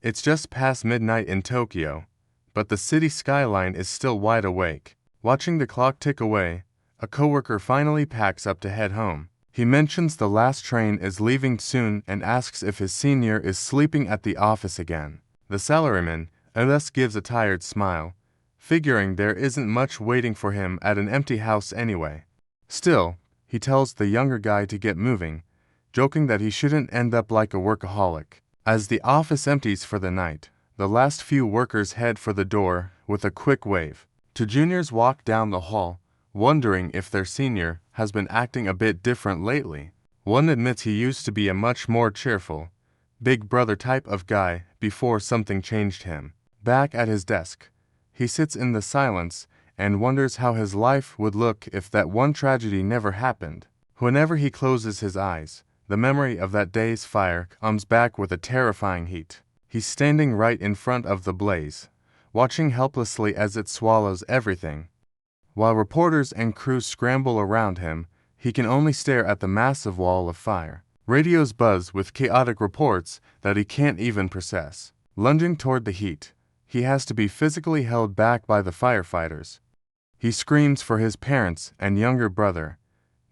It's just past midnight in Tokyo, but the city skyline is still wide awake. Watching the clock tick away, a coworker finally packs up to head home. He mentions the last train is leaving soon and asks if his senior is sleeping at the office again. The salaryman, Elias, gives a tired smile, figuring there isn't much waiting for him at an empty house anyway. Still, he tells the younger guy to get moving, joking that he shouldn't end up like a workaholic. As the office empties for the night, the last few workers head for the door with a quick wave. Two juniors walk down the hall, wondering if their senior has been acting a bit different lately. One admits he used to be a much more cheerful, big brother type of guy before something changed him. Back at his desk, he sits in the silence and wonders how his life would look if that one tragedy never happened. Whenever he closes his eyes, the memory of that day's fire comes back with a terrifying heat. He's standing right in front of the blaze, watching helplessly as it swallows everything. While reporters and crews scramble around him, he can only stare at the massive wall of fire. Radios buzz with chaotic reports that he can't even process. Lunging toward the heat, he has to be physically held back by the firefighters. He screams for his parents and younger brother,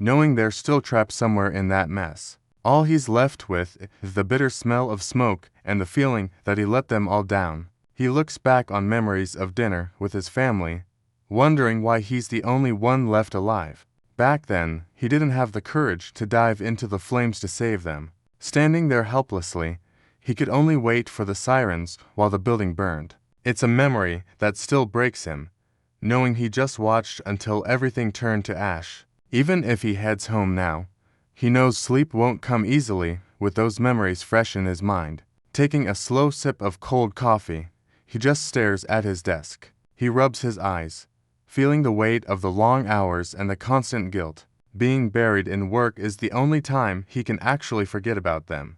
knowing they're still trapped somewhere in that mess. All he's left with is the bitter smell of smoke and the feeling that he let them all down. He looks back on memories of dinner with his family, wondering why he's the only one left alive. Back then, he didn't have the courage to dive into the flames to save them. Standing there helplessly, he could only wait for the sirens while the building burned. It's a memory that still breaks him, knowing he just watched until everything turned to ash. Even if he heads home now, he knows sleep won't come easily with those memories fresh in his mind. Taking a slow sip of cold coffee, he just stares at his desk. He rubs his eyes, feeling the weight of the long hours and the constant guilt. Being buried in work is the only time he can actually forget about them.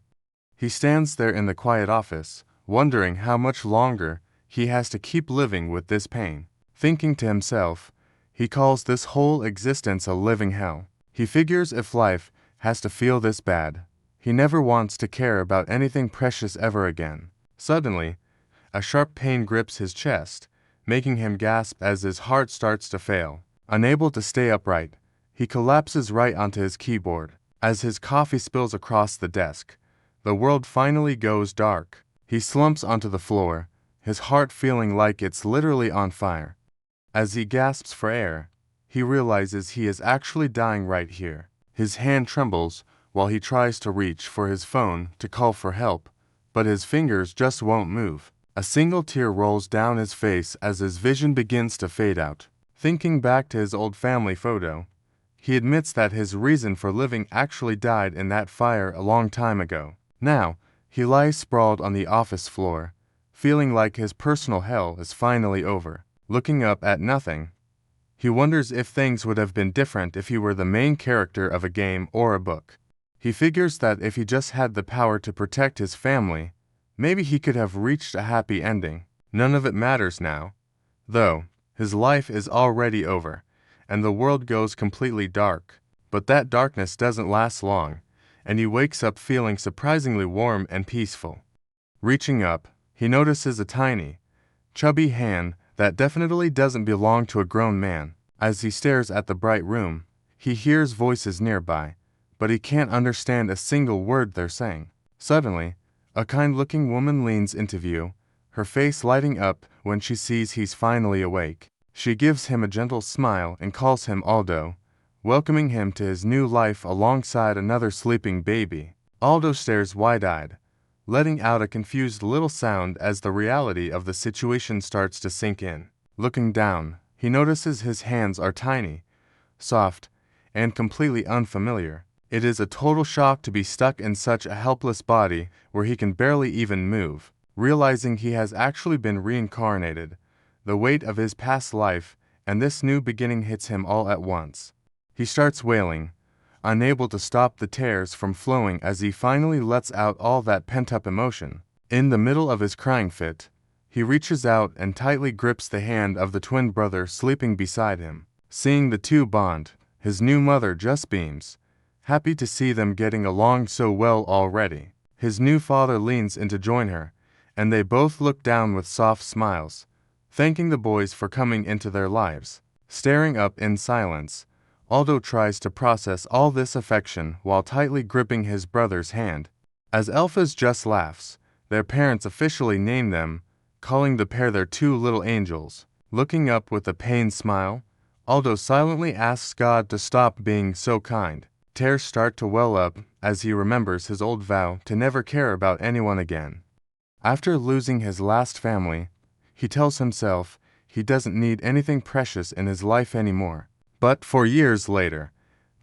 He stands there in the quiet office, wondering how much longer he has to keep living with this pain. Thinking to himself, he calls this whole existence a living hell. He figures if life has to feel this bad, he never wants to care about anything precious ever again. Suddenly, a sharp pain grips his chest, making him gasp as his heart starts to fail. Unable to stay upright, he collapses right onto his keyboard. As his coffee spills across the desk, the world finally goes dark. He slumps onto the floor, his heart feeling like it's literally on fire. As he gasps for air, he realizes he is actually dying right here. His hand trembles while he tries to reach for his phone to call for help, but his fingers just won't move. A single tear rolls down his face as his vision begins to fade out. Thinking back to his old family photo, he admits that his reason for living actually died in that fire a long time ago. Now, he lies sprawled on the office floor, feeling like his personal hell is finally over. Looking up at nothing, he wonders if things would have been different if he were the main character of a game or a book. He figures that if he just had the power to protect his family, maybe he could have reached a happy ending. None of it matters now, though. His life is already over, and the world goes completely dark. But that darkness doesn't last long, and he wakes up feeling surprisingly warm and peaceful. Reaching up, he notices a tiny, chubby hand that definitely doesn't belong to a grown man. As he stares at the bright room, he hears voices nearby, but he can't understand a single word they're saying. Suddenly, a kind-looking woman leans into view, her face lighting up when she sees he's finally awake. She gives him a gentle smile and calls him Aldo, welcoming him to his new life alongside another sleeping baby. Aldo stares wide-eyed, letting out a confused little sound as the reality of the situation starts to sink in. Looking down, he notices his hands are tiny, soft, and completely unfamiliar. It is a total shock to be stuck in such a helpless body where he can barely even move. Realizing he has actually been reincarnated, the weight of his past life and this new beginning hits him all at once. He starts wailing, unable to stop the tears from flowing as he finally lets out all that pent-up emotion. In the middle of his crying fit, he reaches out and tightly grips the hand of the twin brother sleeping beside him. Seeing the two bond, his new mother just beams, happy to see them getting along so well already. His new father leans in to join her, and they both look down with soft smiles, thanking the boys for coming into their lives. Staring up in silence, Aldo tries to process all this affection while tightly gripping his brother's hand. As Elphys just laughs, their parents officially name them, calling the pair their two little angels. Looking up with a pained smile, Aldo silently asks God to stop being so kind. Tears start to well up as he remembers his old vow to never care about anyone again. After losing his last family, he tells himself he doesn't need anything precious in his life anymore. But 4 years later,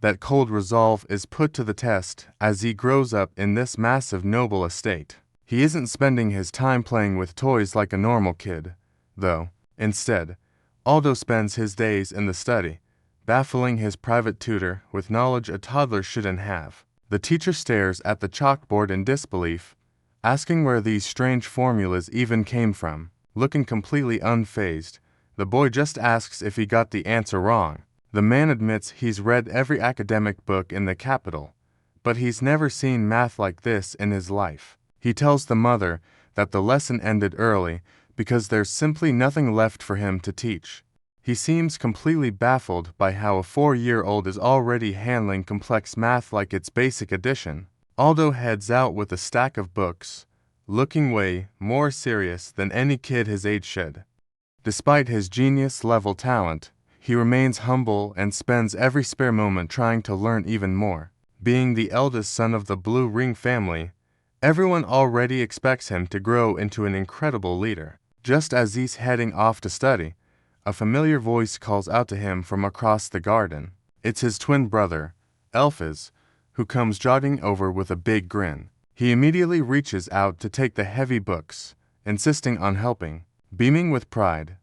that cold resolve is put to the test as he grows up in this massive noble estate. He isn't spending his time playing with toys like a normal kid, though. Instead, Aldo spends his days in the study, baffling his private tutor with knowledge a toddler shouldn't have. The teacher stares at the chalkboard in disbelief, asking where these strange formulas even came from. Looking completely unfazed, the boy just asks if he got the answer wrong. The man admits he's read every academic book in the capital, but he's never seen math like this in his life. He tells the mother that the lesson ended early because there's simply nothing left for him to teach. He seems completely baffled by how a 4-year-old is already handling complex math like it's basic addition. Aldo heads out with a stack of books, looking way more serious than any kid his age should. Despite his genius-level talent, he remains humble and spends every spare moment trying to learn even more. Being the eldest son of the Blue Ring family, everyone already expects him to grow into an incredible leader. Just as he's heading off to study, a familiar voice calls out to him from across the garden. It's his twin brother, Elphys, who comes jogging over with a big grin. He immediately reaches out to take the heavy books, insisting on helping. Beaming with pride,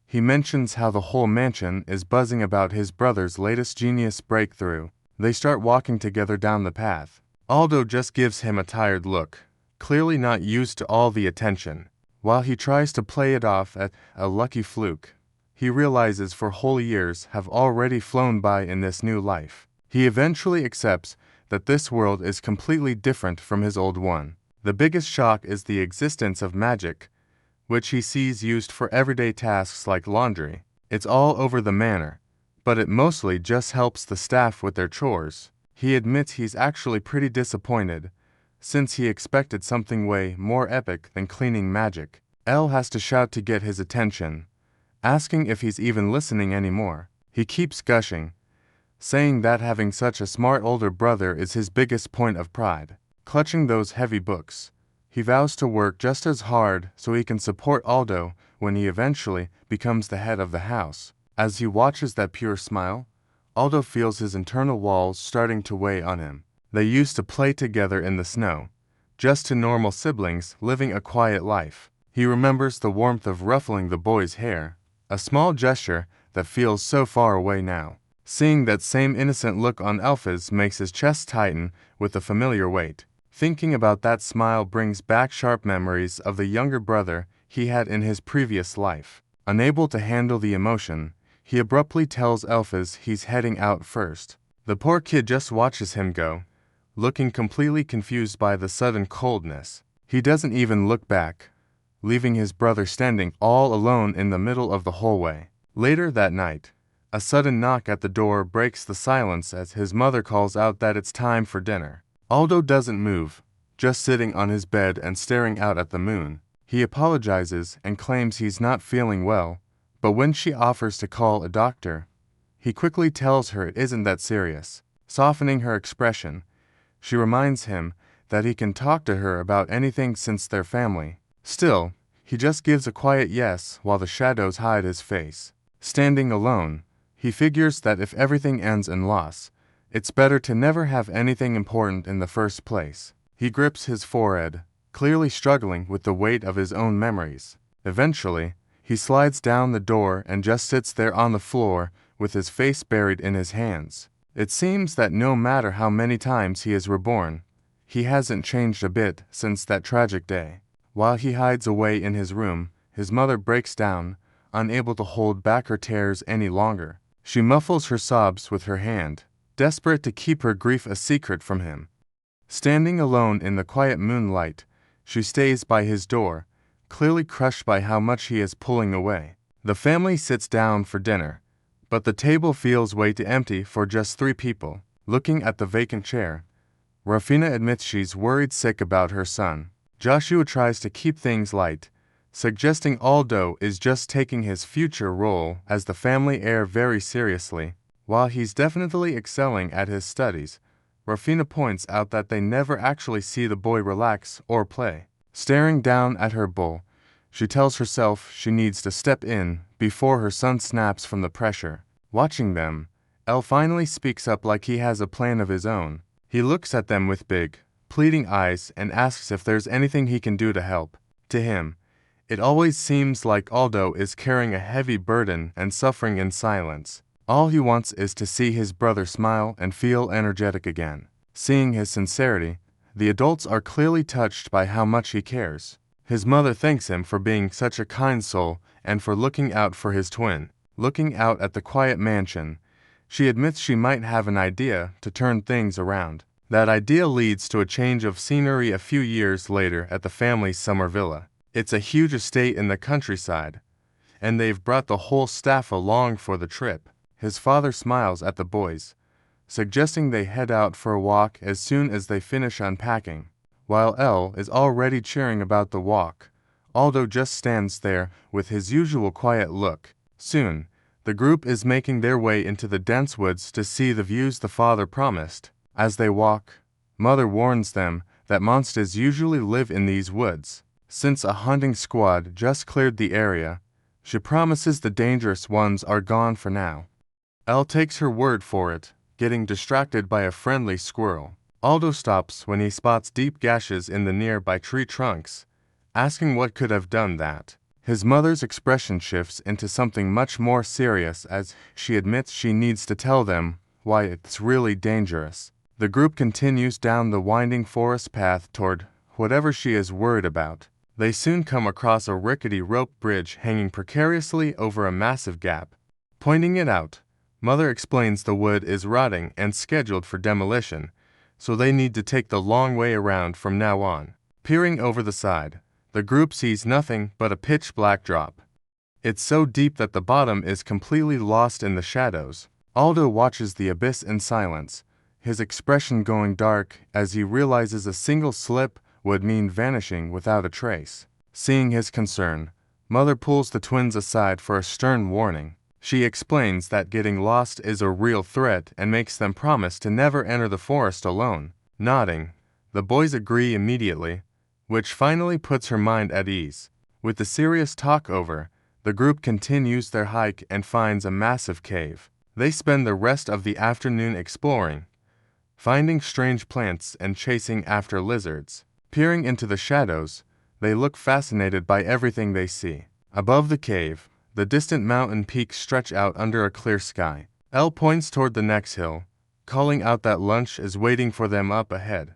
he mentions how the whole mansion is buzzing about his brother's latest genius breakthrough. They start walking together down the path. Aldo just gives him a tired look, clearly not used to all the attention. While he tries to play it off as a lucky fluke, he realizes 4 whole years have already flown by in this new life. He eventually accepts that this world is completely different from his old one. The biggest shock is the existence of magic, which he sees used for everyday tasks like laundry. It's all over the manor, but it mostly just helps the staff with their chores. He admits he's actually pretty disappointed, since he expected something way more epic than cleaning magic. Elle has to shout to get his attention, asking if he's even listening anymore. He keeps gushing, saying that having such a smart older brother is his biggest point of pride. Clutching those heavy books, he vows to work just as hard so he can support Aldo when he eventually becomes the head of the house. As he watches that pure smile, Aldo feels his internal walls starting to weigh on him. They used to play together in the snow, just two normal siblings living a quiet life. He remembers the warmth of ruffling the boy's hair, a small gesture that feels so far away now. Seeing that same innocent look on Elphys makes his chest tighten with a familiar weight. Thinking about that smile brings back sharp memories of the younger brother he had in his previous life. Unable to handle the emotion, he abruptly tells Elphys he's heading out first. The poor kid just watches him go, looking completely confused by the sudden coldness. He doesn't even look back, leaving his brother standing all alone in the middle of the hallway. Later that night, a sudden knock at the door breaks the silence as his mother calls out that it's time for dinner. Aldo doesn't move, just sitting on his bed and staring out at the moon. He apologizes and claims he's not feeling well, but when she offers to call a doctor, he quickly tells her it isn't that serious. Softening her expression, she reminds him that he can talk to her about anything since they're family. Still, he just gives a quiet yes while the shadows hide his face. Standing alone, he figures that if everything ends in loss, it's better to never have anything important in the first place. He grips his forehead, clearly struggling with the weight of his own memories. Eventually, he slides down the door and just sits there on the floor with his face buried in his hands. It seems that no matter how many times he is reborn, he hasn't changed a bit since that tragic day. While he hides away in his room, his mother breaks down, unable to hold back her tears any longer. She muffles her sobs with her hand, desperate to keep her grief a secret from him. Standing alone in the quiet moonlight, She stays by his door, clearly crushed by how much he is pulling away. The family sits down for dinner, but the table feels way too empty for just 3 people. Looking at the vacant chair, Rafina admits she's worried sick about her son. Joshua tries to keep things light, suggesting Aldo is just taking his future role as the family heir very seriously. While he's definitely excelling at his studies, Rafina points out that they never actually see the boy relax or play. Staring down at her bowl, she tells herself she needs to step in before her son snaps from the pressure. Watching them, El finally speaks up like he has a plan of his own. He looks at them with big, pleading eyes and asks if there's anything he can do to help. To him, it always seems like Aldo is carrying a heavy burden and suffering in silence. All he wants is to see his brother smile and feel energetic again. Seeing his sincerity, the adults are clearly touched by how much he cares. His mother thanks him for being such a kind soul and for looking out for his twin. Looking out at the quiet mansion, she admits she might have an idea to turn things around. That idea leads to a change of scenery a few years later at the family's summer villa. It's a huge estate in the countryside, and they've brought the whole staff along for the trip. His father smiles at the boys, suggesting they head out for a walk as soon as they finish unpacking. While Elle is already cheering about the walk, Aldo just stands there with his usual quiet look. Soon, the group is making their way into the dense woods to see the views the father promised. As they walk, Mother warns them that monsters usually live in these woods. Since a hunting squad just cleared the area, she promises the dangerous ones are gone for now. Elle takes her word for it, getting distracted by a friendly squirrel. Aldo stops when he spots deep gashes in the nearby tree trunks, asking what could have done that. His mother's expression shifts into something much more serious as she admits she needs to tell them why it's really dangerous. The group continues down the winding forest path toward whatever she is worried about. They soon come across a rickety rope bridge hanging precariously over a massive gap. Pointing it out, Mother explains the wood is rotting and scheduled for demolition, so they need to take the long way around from now on. Peering over the side, the group sees nothing but a pitch-black drop. It's so deep that the bottom is completely lost in the shadows. Aldo watches the abyss in silence, his expression going dark as he realizes a single slip would mean vanishing without a trace. Seeing his concern, Mother pulls the twins aside for a stern warning. She explains that getting lost is a real threat and makes them promise to never enter the forest alone. Nodding, the boys agree immediately, which finally puts her mind at ease. With the serious talk over, the group continues their hike and finds a massive cave. They spend the rest of the afternoon exploring, finding strange plants and chasing after lizards. Peering into the shadows, they look fascinated by everything they see. Above the cave, the distant mountain peaks stretch out under a clear sky. Elle points toward the next hill, calling out that lunch is waiting for them up ahead.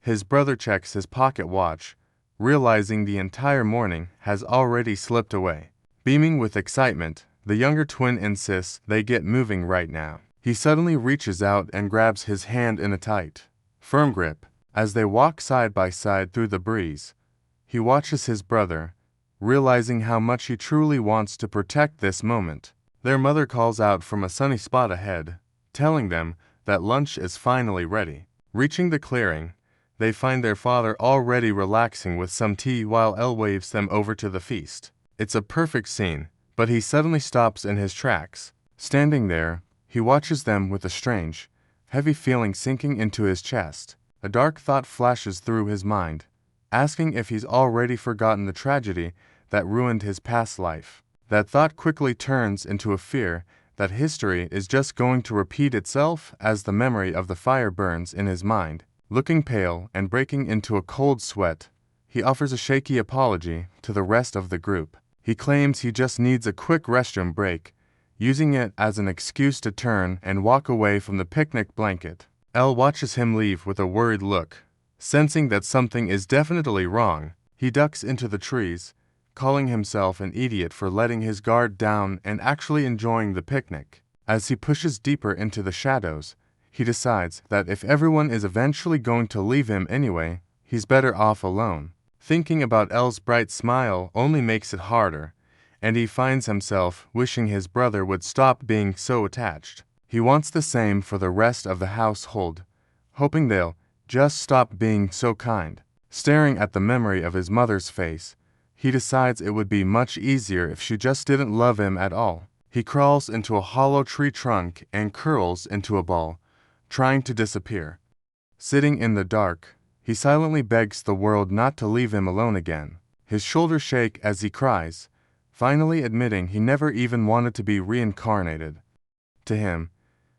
His brother checks his pocket watch, realizing the entire morning has already slipped away. Beaming with excitement, the younger twin insists they get moving right now. He suddenly reaches out and grabs his hand in a tight, firm grip. As they walk side by side through the breeze, he watches his brother, realizing how much he truly wants to protect this moment. Their mother calls out from a sunny spot ahead, telling them that lunch is finally ready. Reaching the clearing, they find their father already relaxing with some tea while Elle waves them over to the feast. It's a perfect scene, but he suddenly stops in his tracks. Standing there, he watches them with a strange, heavy feeling sinking into his chest. A dark thought flashes through his mind, asking if he's already forgotten the tragedy that ruined his past life. That thought quickly turns into a fear that history is just going to repeat itself as the memory of the fire burns in his mind. Looking pale and breaking into a cold sweat, he offers a shaky apology to the rest of the group. He claims he just needs a quick restroom break, using it as an excuse to turn and walk away from the picnic blanket. Elle watches him leave with a worried look. Sensing that something is definitely wrong, he ducks into the trees, calling himself an idiot for letting his guard down and actually enjoying the picnic. As he pushes deeper into the shadows, he decides that if everyone is eventually going to leave him anyway, he's better off alone. Thinking about El's bright smile only makes it harder, and he finds himself wishing his brother would stop being so attached. He wants the same for the rest of the household, hoping they'll just stop being so kind. Staring at the memory of his mother's face, he decides it would be much easier if she just didn't love him at all. He crawls into a hollow tree trunk and curls into a ball, trying to disappear. Sitting in the dark, he silently begs the world not to leave him alone again. His shoulders shake as he cries, finally admitting he never even wanted to be reincarnated. To him,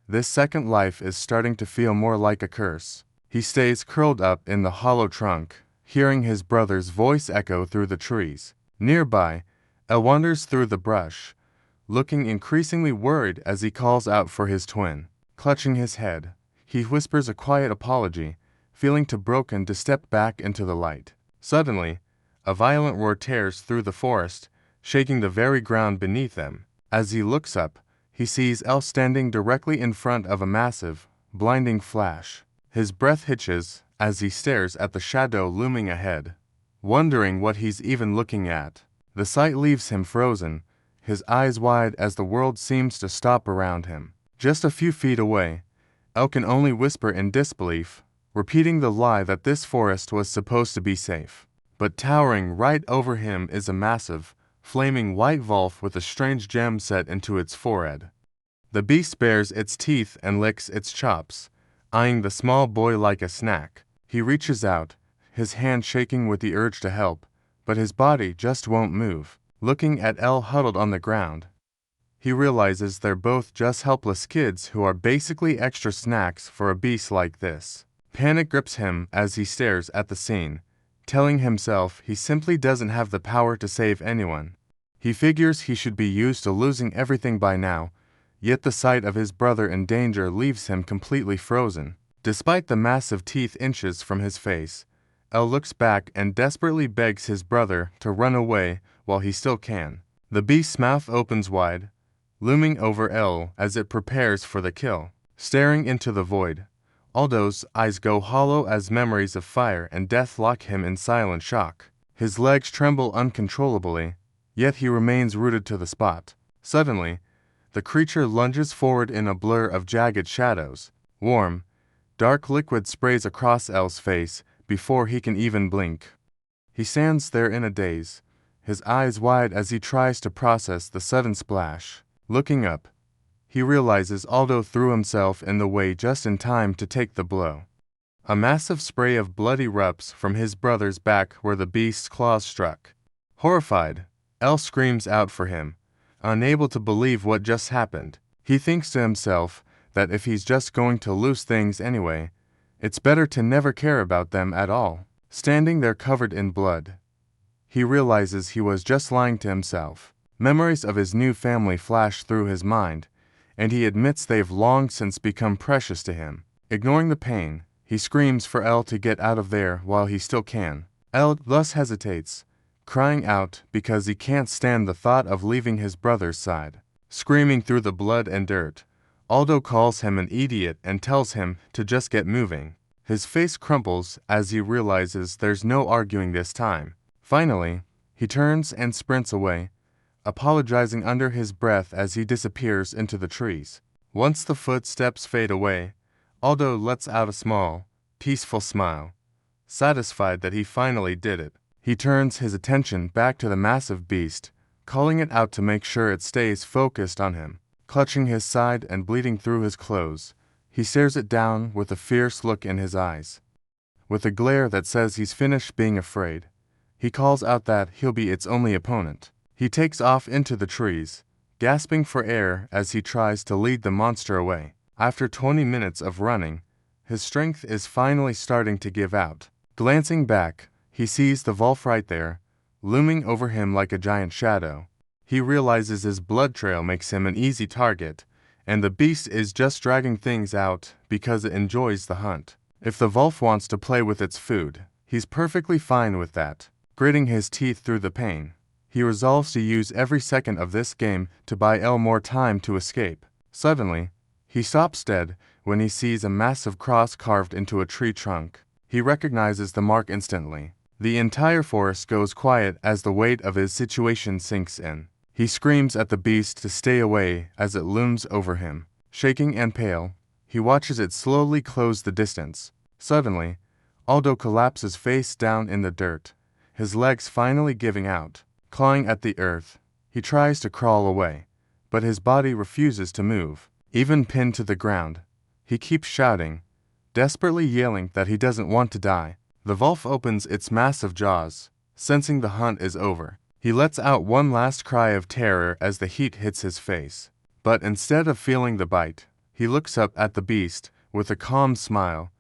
this second life is starting to feel more like a curse. He stays curled up in the hollow trunk, hearing his brother's voice echo through the trees. Nearby, El wanders through the brush, looking increasingly worried as he calls out for his twin. Clutching his head, he whispers a quiet apology, feeling too broken to step back into the light. Suddenly, a violent roar tears through the forest, shaking the very ground beneath them. As he looks up, he sees El standing directly in front of a massive, blinding flash. His breath hitches as he stares at the shadow looming ahead, wondering what he's even looking at. The sight leaves him frozen, his eyes wide as the world seems to stop around him. Just a few feet away, El can only whisper in disbelief, repeating the lie that this forest was supposed to be safe. But towering right over him is a massive, flaming white wolf with a strange gem set into its forehead. The beast bares its teeth and licks its chops, eyeing the small boy like a snack. He reaches out, his hand shaking with the urge to help, but his body just won't move. Looking at El huddled on the ground, he realizes they're both just helpless kids who are basically extra snacks for a beast like this. Panic grips him as he stares at the scene, telling himself he simply doesn't have the power to save anyone. He figures he should be used to losing everything by now, yet the sight of his brother in danger leaves him completely frozen. Despite the massive teeth inches from his face, El looks back and desperately begs his brother to run away while he still can. The beast's mouth opens wide, looming over El as it prepares for the kill. Staring into the void, Aldo's eyes go hollow as memories of fire and death lock him in silent shock. His legs tremble uncontrollably, yet he remains rooted to the spot. Suddenly, the creature lunges forward in a blur of jagged shadows. Warm, dark liquid sprays across El's face before he can even blink. He stands there in a daze, his eyes wide as he tries to process the sudden splash. Looking up, he realizes Aldo threw himself in the way just in time to take the blow. A massive spray of blood erupts from his brother's back where the beast's claws struck. Horrified, El screams out for him, unable to believe what just happened. He thinks to himself that if he's just going to lose things anyway, it's better to never care about them at all. Standing there covered in blood, he realizes he was just lying to himself. Memories of his new family flash through his mind, and he admits they've long since become precious to him. Ignoring the pain, he screams for El to get out of there while he still can. El thus hesitates, crying out because he can't stand the thought of leaving his brother's side. Screaming through the blood and dirt, Aldo calls him an idiot and tells him to just get moving. His face crumples as he realizes there's no arguing this time. Finally, he turns and sprints away, apologizing under his breath as he disappears into the trees. Once the footsteps fade away, Aldo lets out a small, peaceful smile, satisfied that he finally did it. He turns his attention back to the massive beast, calling it out to make sure it stays focused on him. Clutching his side and bleeding through his clothes, he stares it down with a fierce look in his eyes. With a glare that says he's finished being afraid, he calls out that he'll be its only opponent. He takes off into the trees, gasping for air as he tries to lead the monster away. After 20 minutes of running, his strength is finally starting to give out. Glancing back, he sees the wolf right there, looming over him like a giant shadow. He realizes his blood trail makes him an easy target, and the beast is just dragging things out because it enjoys the hunt. If the wolf wants to play with its food, he's perfectly fine with that. Gritting his teeth through the pain, he resolves to use every second of this game to buy El more time to escape. Suddenly, he stops dead when he sees a massive cross carved into a tree trunk. He recognizes the mark instantly. The entire forest goes quiet as the weight of his situation sinks in. He screams at the beast to stay away as it looms over him. Shaking and pale, he watches it slowly close the distance. Suddenly, Aldo collapses face down in the dirt, his legs finally giving out. Clawing at the earth, he tries to crawl away, but his body refuses to move. Even pinned to the ground, he keeps shouting, desperately yelling that he doesn't want to die. The wolf opens its massive jaws, sensing the hunt is over. He lets out one last cry of terror as the heat hits his face. But instead of feeling the bite, he looks up at the beast with a calm smile,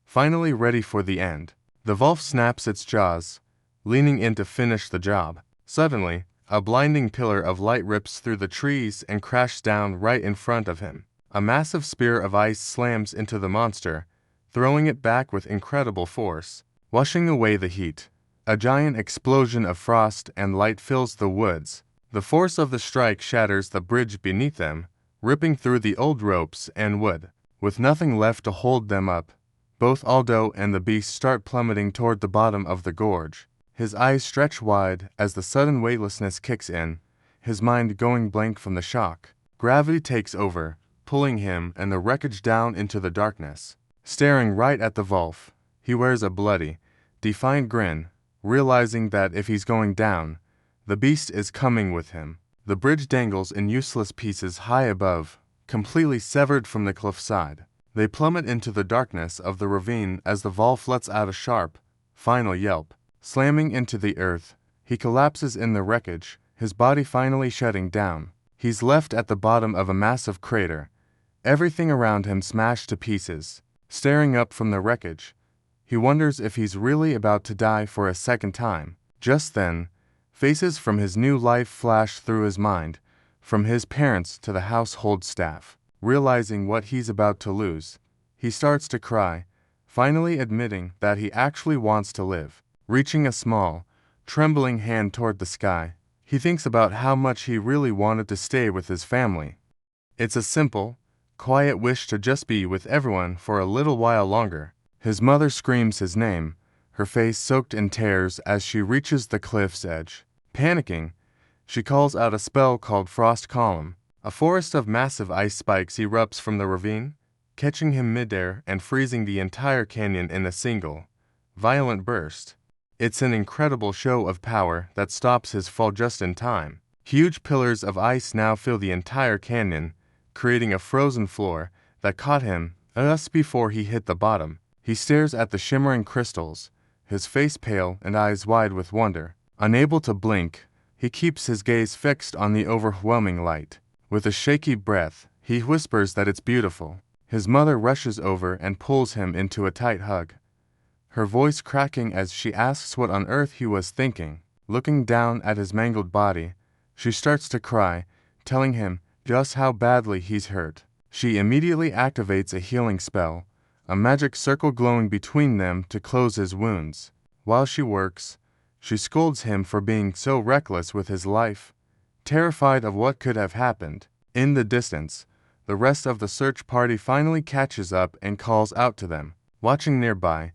finally ready for the end. The wolf snaps its jaws, leaning in to finish the job. Suddenly, a blinding pillar of light rips through the trees and crashes down right in front of him. A massive spear of ice slams into the monster, throwing it back with incredible force, washing away the heat. A giant explosion of frost and light fills the woods. The force of the strike shatters the bridge beneath them, ripping through the old ropes and wood. With nothing left to hold them up, both Aldo and the beast start plummeting toward the bottom of the gorge. His eyes stretch wide as the sudden weightlessness kicks in, his mind going blank from the shock. Gravity takes over, pulling him and the wreckage down into the darkness. Staring right at the wolf, he wears a bloody, defiant grin, realizing that if he's going down, the beast is coming with him. The bridge dangles in useless pieces high above, completely severed from the cliffside. They plummet into the darkness of the ravine as the wolf lets out a sharp, final yelp. Slamming into the earth, he collapses in the wreckage, his body finally shutting down. He's left at the bottom of a massive crater, everything around him smashed to pieces. Staring up from the wreckage, he wonders if he's really about to die for a second time. Just then, faces from his new life flash through his mind, from his parents to the household staff. Realizing what he's about to lose, he starts to cry, finally admitting that he actually wants to live. Reaching a small, trembling hand toward the sky, he thinks about how much he really wanted to stay with his family. It's a simple, quiet wish to just be with everyone for a little while longer. His mother screams his name, her face soaked in tears as she reaches the cliff's edge. Panicking, she calls out a spell called Frost Column. A forest of massive ice spikes erupts from the ravine, catching him midair and freezing the entire canyon in a single, violent burst. It's an incredible show of power that stops his fall just in time. Huge pillars of ice now fill the entire canyon, creating a frozen floor that caught him just before he hit the bottom. He stares at the shimmering crystals, his face pale and eyes wide with wonder. Unable to blink, he keeps his gaze fixed on the overwhelming light. With a shaky breath, he whispers that it's beautiful. His mother rushes over and pulls him into a tight hug, her voice cracking as she asks what on earth he was thinking. Looking down at his mangled body, she starts to cry, telling him just how badly he's hurt. She immediately activates a healing spell, a magic circle glowing between them to close his wounds. While she works, she scolds him for being so reckless with his life, terrified of what could have happened. In the distance, the rest of the search party finally catches up and calls out to them. Watching nearby,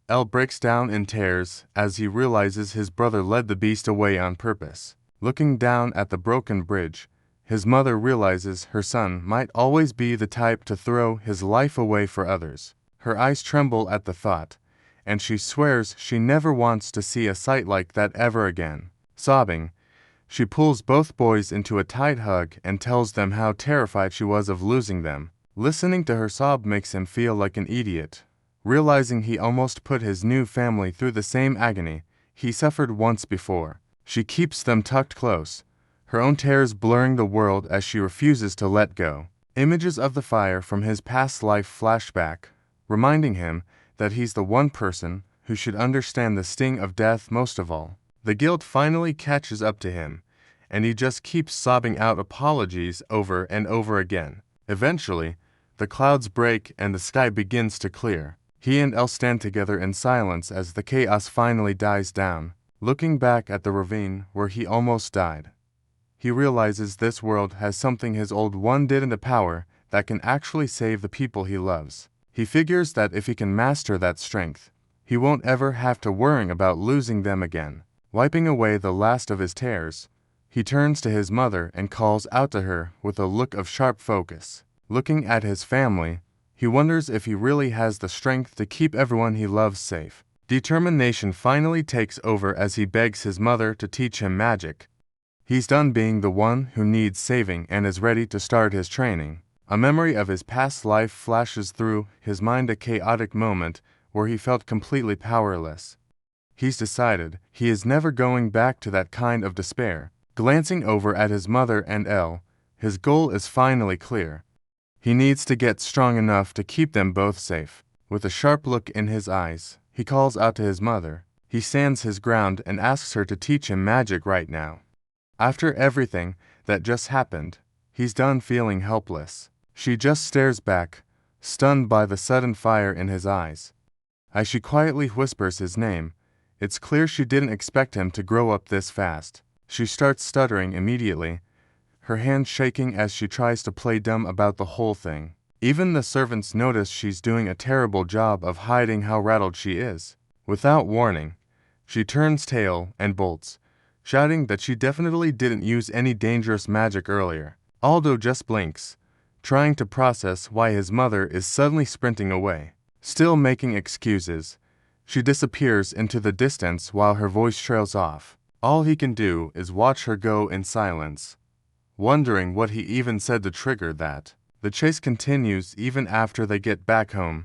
El breaks down in tears as he realizes his brother led the beast away on purpose. Looking down at the broken bridge, his mother realizes her son might always be the type to throw his life away for others. Her eyes tremble at the thought, and she swears she never wants to see a sight like that ever again. Sobbing, she pulls both boys into a tight hug and tells them how terrified she was of losing them. Listening to her sob makes him feel like an idiot. Realizing he almost put his new family through the same agony he suffered once before, she keeps them tucked close, her own tears blurring the world as she refuses to let go. Images of the fire from his past life flash back, reminding him that he's the one person who should understand the sting of death most of all. The guilt finally catches up to him, and he just keeps sobbing out apologies over and over again. Eventually, the clouds break and the sky begins to clear. He and Elle stand together in silence as the chaos finally dies down. Looking back at the ravine where he almost died, he realizes this world has something his old one didn't, a power that can actually save the people he loves. He figures that if he can master that strength, He won't ever have to worry about losing them again. Wiping away the last of his tears, he turns to his mother and calls out to her with a look of sharp focus. Looking at his family, he wonders if he really has the strength to keep everyone he loves safe. Determination finally takes over as he begs his mother to teach him magic. He's done being the one who needs saving and is ready to start his training. A memory of his past life flashes through his mind, a chaotic moment where he felt completely powerless. He's decided he is never going back to that kind of despair. Glancing over at his mother and Elle, his goal is finally clear. He needs to get strong enough to keep them both safe. With a sharp look in his eyes, he calls out to his mother. He stands his ground and asks her to teach him magic right now. After everything that just happened, he's done feeling helpless. She just stares back, stunned by the sudden fire in his eyes. As she quietly whispers his name, it's clear she didn't expect him to grow up this fast. She starts stuttering immediately, her hands shaking as she tries to play dumb about the whole thing. Even the servants notice she's doing a terrible job of hiding how rattled she is. Without warning, she turns tail and bolts, shouting that she definitely didn't use any dangerous magic earlier. Aldo just blinks, trying to process why his mother is suddenly sprinting away. Still making excuses, she disappears into the distance while her voice trails off. All he can do is watch her go in silence, wondering what he even said to trigger that. The chase continues even after they get back home,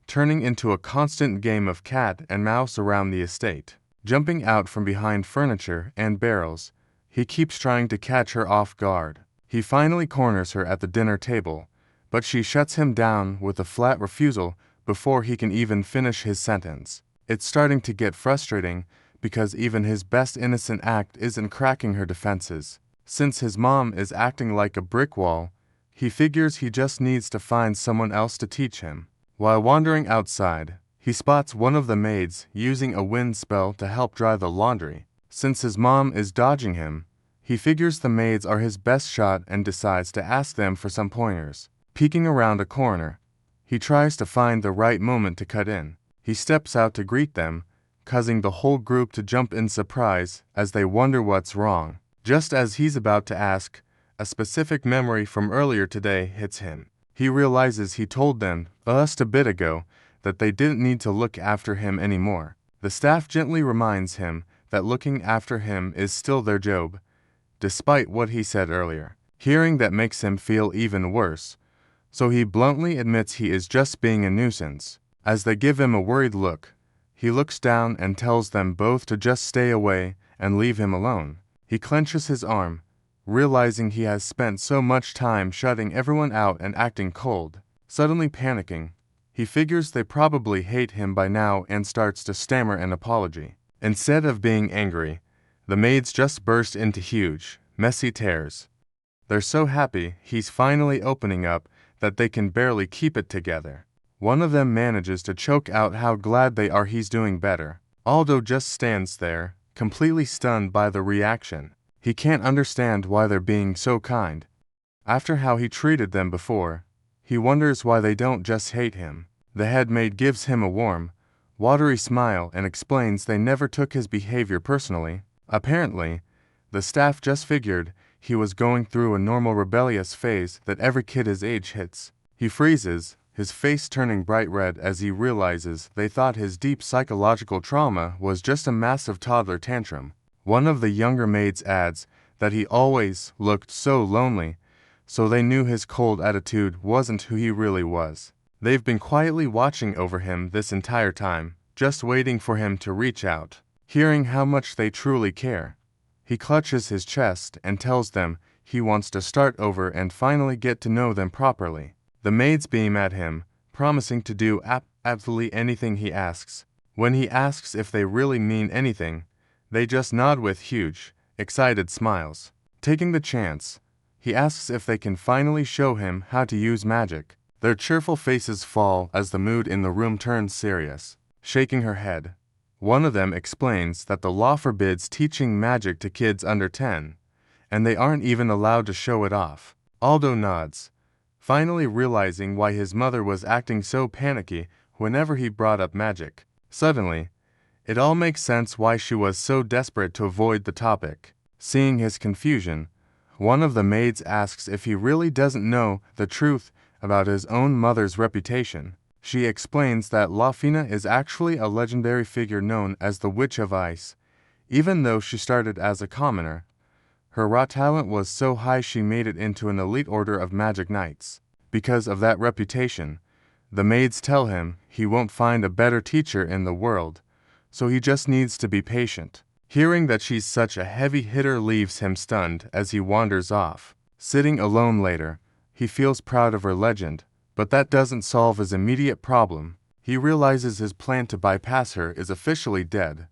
turning into a constant game of cat and mouse around the estate. Jumping out from behind furniture and barrels, he keeps trying to catch her off guard. He finally corners her at the dinner table, but she shuts him down with a flat refusal before he can even finish his sentence. It's starting to get frustrating because even his best innocent act isn't cracking her defenses. Since his mom is acting like a brick wall, he figures he just needs to find someone else to teach him. While wandering outside, he spots one of the maids using a wind spell to help dry the laundry. Since his mom is dodging him, he figures the maids are his best shot and decides to ask them for some pointers. Peeking around a corner, he tries to find the right moment to cut in. He steps out to greet them, causing the whole group to jump in surprise as they wonder what's wrong. Just as he's about to ask, a specific memory from earlier today hits him. He realizes he told them just a bit ago that they didn't need to look after him anymore. The staff gently reminds him that looking after him is still their job, despite what he said earlier. Hearing that makes him feel even worse, so he bluntly admits he is just being a nuisance. As they give him a worried look, he looks down and tells them both to just stay away and leave him alone. He clenches his arm, realizing he has spent so much time shutting everyone out and acting cold. Suddenly panicking, he figures they probably hate him by now and starts to stammer an apology. Instead of being angry, the maids just burst into huge, messy tears. They're so happy he's finally opening up that they can barely keep it together. One of them manages to choke out how glad they are he's doing better. Aldo just stands there, completely stunned by the reaction. He can't understand why they're being so kind. After how he treated them before, he wonders why they don't just hate him. The head maid gives him a warm, watery smile and explains they never took his behavior personally. Apparently, the staff just figured he was going through a normal rebellious phase that every kid his age hits. He freezes, his face turning bright red as he realizes they thought his deep psychological trauma was just a massive toddler tantrum. One of the younger maids adds that he always looked so lonely, so they knew his cold attitude wasn't who he really was. They've been quietly watching over him this entire time, just waiting for him to reach out. Hearing how much they truly care, he clutches his chest and tells them he wants to start over and finally get to know them properly. The maids beam at him, promising to do absolutely anything he asks. When he asks if they really mean anything, they just nod with huge, excited smiles. Taking the chance, he asks if they can finally show him how to use magic. Their cheerful faces fall as the mood in the room turns serious. Shaking her head, one of them explains that the law forbids teaching magic to kids under 10, and they aren't even allowed to show it off. Aldo nods, finally realizing why his mother was acting so panicky whenever he brought up magic. Suddenly, it all makes sense why she was so desperate to avoid the topic. Seeing his confusion, one of the maids asks if he really doesn't know the truth about his own mother's reputation. She explains that La Fina is actually a legendary figure known as the Witch of Ice. Even though she started as a commoner, her raw talent was so high she made it into an elite order of magic knights. Because of that reputation, the maids tell him he won't find a better teacher in the world, so he just needs to be patient. Hearing that she's such a heavy hitter leaves him stunned as he wanders off. Sitting alone later, he feels proud of her legend, but that doesn't solve his immediate problem. He realizes his plan to bypass her is officially dead,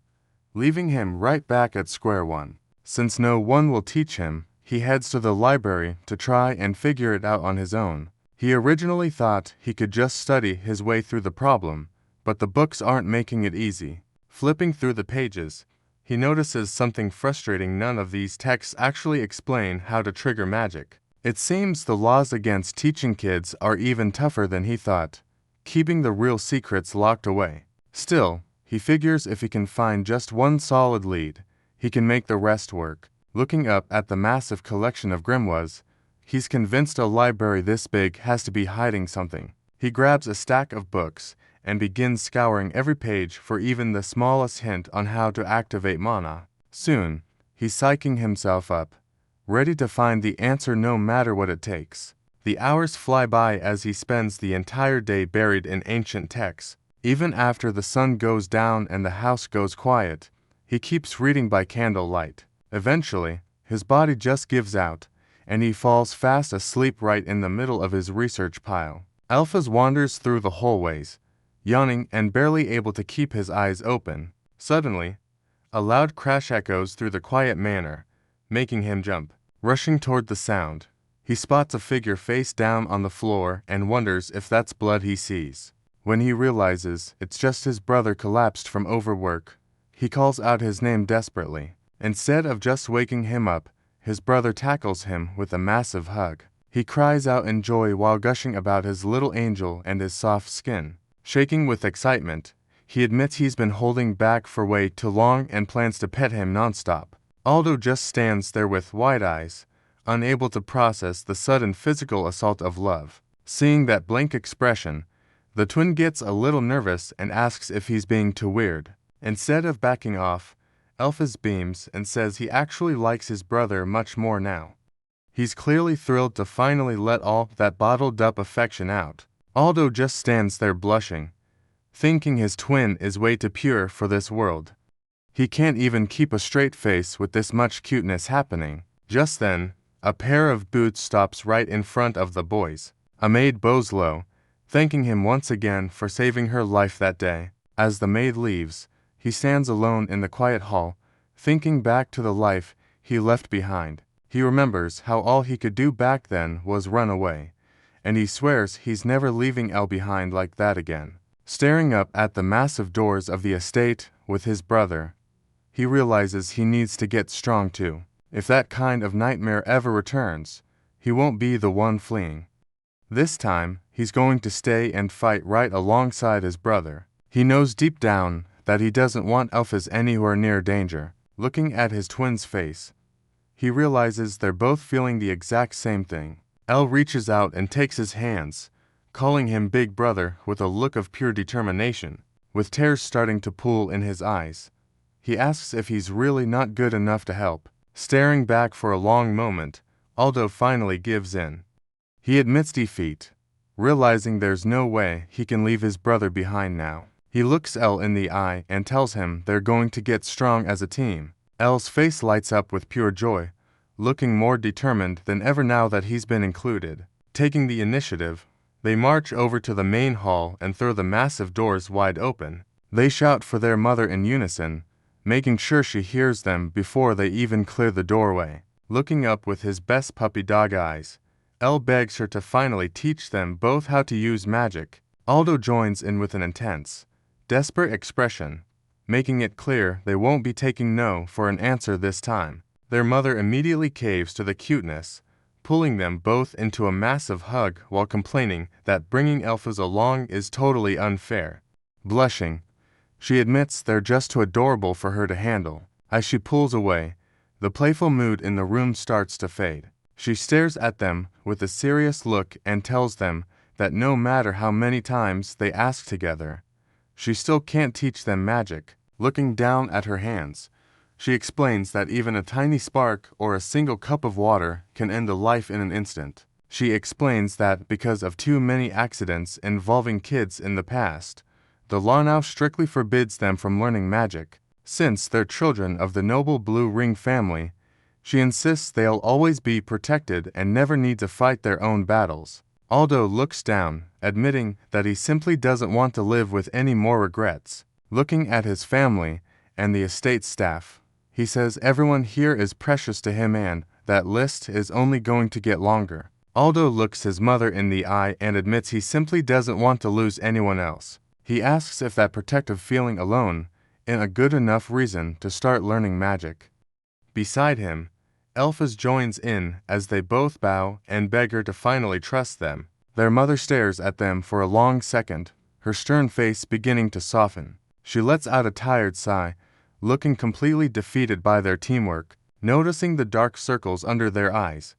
leaving him right back at square one. Since no one will teach him, he heads to the library to try and figure it out on his own. He originally thought he could just study his way through the problem, but the books aren't making it easy. Flipping through the pages, he notices something frustrating: none of these texts actually explain how to trigger magic. It seems the laws against teaching kids are even tougher than he thought, keeping the real secrets locked away. Still, he figures if he can find just one solid lead, he can make the rest work. Looking up at the massive collection of grimoires, he's convinced a library this big has to be hiding something. He grabs a stack of books and begins scouring every page for even the smallest hint on how to activate mana. Soon, he's psyching himself up, ready to find the answer no matter what it takes. The hours fly by as he spends the entire day buried in ancient texts. Even after the sun goes down and the house goes quiet, he keeps reading by candlelight. Eventually, his body just gives out, and he falls fast asleep right in the middle of his research pile. Alphas wanders through the hallways, yawning and barely able to keep his eyes open. Suddenly, a loud crash echoes through the quiet manor, making him jump. Rushing toward the sound, he spots a figure face down on the floor and wonders if that's blood he sees. When he realizes it's just his brother collapsed from overwork, he calls out his name desperately. Instead of just waking him up, his brother tackles him with a massive hug. He cries out in joy while gushing about his little angel and his soft skin. Shaking with excitement, he admits he's been holding back for way too long and plans to pet him nonstop. Aldo just stands there with wide eyes, unable to process the sudden physical assault of love. Seeing that blank expression, the twin gets a little nervous and asks if he's being too weird. Instead of backing off, Alphys beams and says he actually likes his brother much more now. He's clearly thrilled to finally let all that bottled-up affection out. Aldo just stands there blushing, thinking his twin is way too pure for this world. He can't even keep a straight face with this much cuteness happening. Just then, a pair of boots stops right in front of the boys. A maid bows low, thanking him once again for saving her life that day. As the maid leaves, he stands alone in the quiet hall, thinking back to the life he left behind. He remembers how all he could do back then was run away, and he swears he's never leaving Elle behind like that again. Staring up at the massive doors of the estate with his brother, he realizes he needs to get strong too. If that kind of nightmare ever returns, he won't be the one fleeing. This time, he's going to stay and fight right alongside his brother. He knows deep down that he doesn't want Alphys anywhere near danger. Looking at his twin's face, he realizes they're both feeling the exact same thing. Elle reaches out and takes his hands, calling him big brother with a look of pure determination. With tears starting to pool in his eyes, he asks if he's really not good enough to help. Staring back for a long moment, Aldo finally gives in. He admits defeat, realizing there's no way he can leave his brother behind now. He looks Elle in the eye and tells him they're going to get strong as a team. Elle's face lights up with pure joy, looking more determined than ever now that he's been included. Taking the initiative, they march over to the main hall and throw the massive doors wide open. They shout for their mother in unison, making sure she hears them before they even clear the doorway. Looking up with his best puppy dog eyes, Elle begs her to finally teach them both how to use magic. Aldo joins in with an intense, desperate expression, making it clear they won't be taking no for an answer this time. Their mother immediately caves to the cuteness, pulling them both into a massive hug while complaining that bringing Alphys along is totally unfair. Blushing, She admits they're just too adorable for her to handle. As she pulls away, the playful mood in the room starts to fade. She stares at them with a serious look and tells them that no matter how many times they ask together, she still can't teach them magic. Looking down at her hands, she explains that even a tiny spark or a single cup of water can end a life in an instant. She explains that because of too many accidents involving kids in the past, the law now strictly forbids them from learning magic. Since they're children of the noble Blue Ring family, she insists they'll always be protected and never need to fight their own battles. Aldo looks down, admitting that he simply doesn't want to live with any more regrets. Looking at his family and the estate staff, he says everyone here is precious to him and that list is only going to get longer. Aldo looks his mother in the eye and admits he simply doesn't want to lose anyone else. He asks if that protective feeling alone is a good enough reason to start learning magic. Beside him, Elphys joins in as they both bow and beg her to finally trust them. Their mother stares at them for a long second, her stern face beginning to soften. She lets out a tired sigh, looking completely defeated by their teamwork. Noticing the dark circles under their eyes,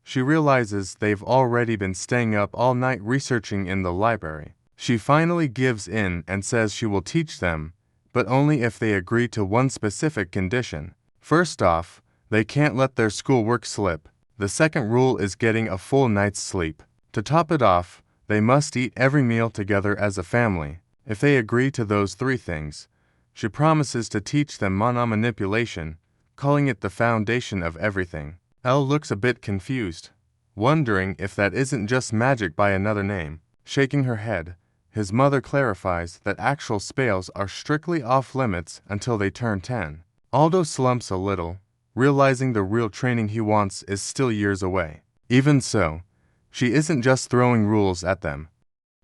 she realizes they've already been staying up all night researching in the library. She finally gives in and says she will teach them, but only if they agree to one specific condition. First off, they can't let their schoolwork slip. The second rule is getting a full night's sleep. To top it off, they must eat every meal together as a family. If they agree to those three things, she promises to teach them mana manipulation, calling it the foundation of everything. Elle looks a bit confused, wondering if that isn't just magic by another name. Shaking her head, his mother clarifies that actual spells are strictly off-limits until they turn 10. Aldo slumps a little, realizing the real training he wants is still years away. Even so, she isn't just throwing rules at them.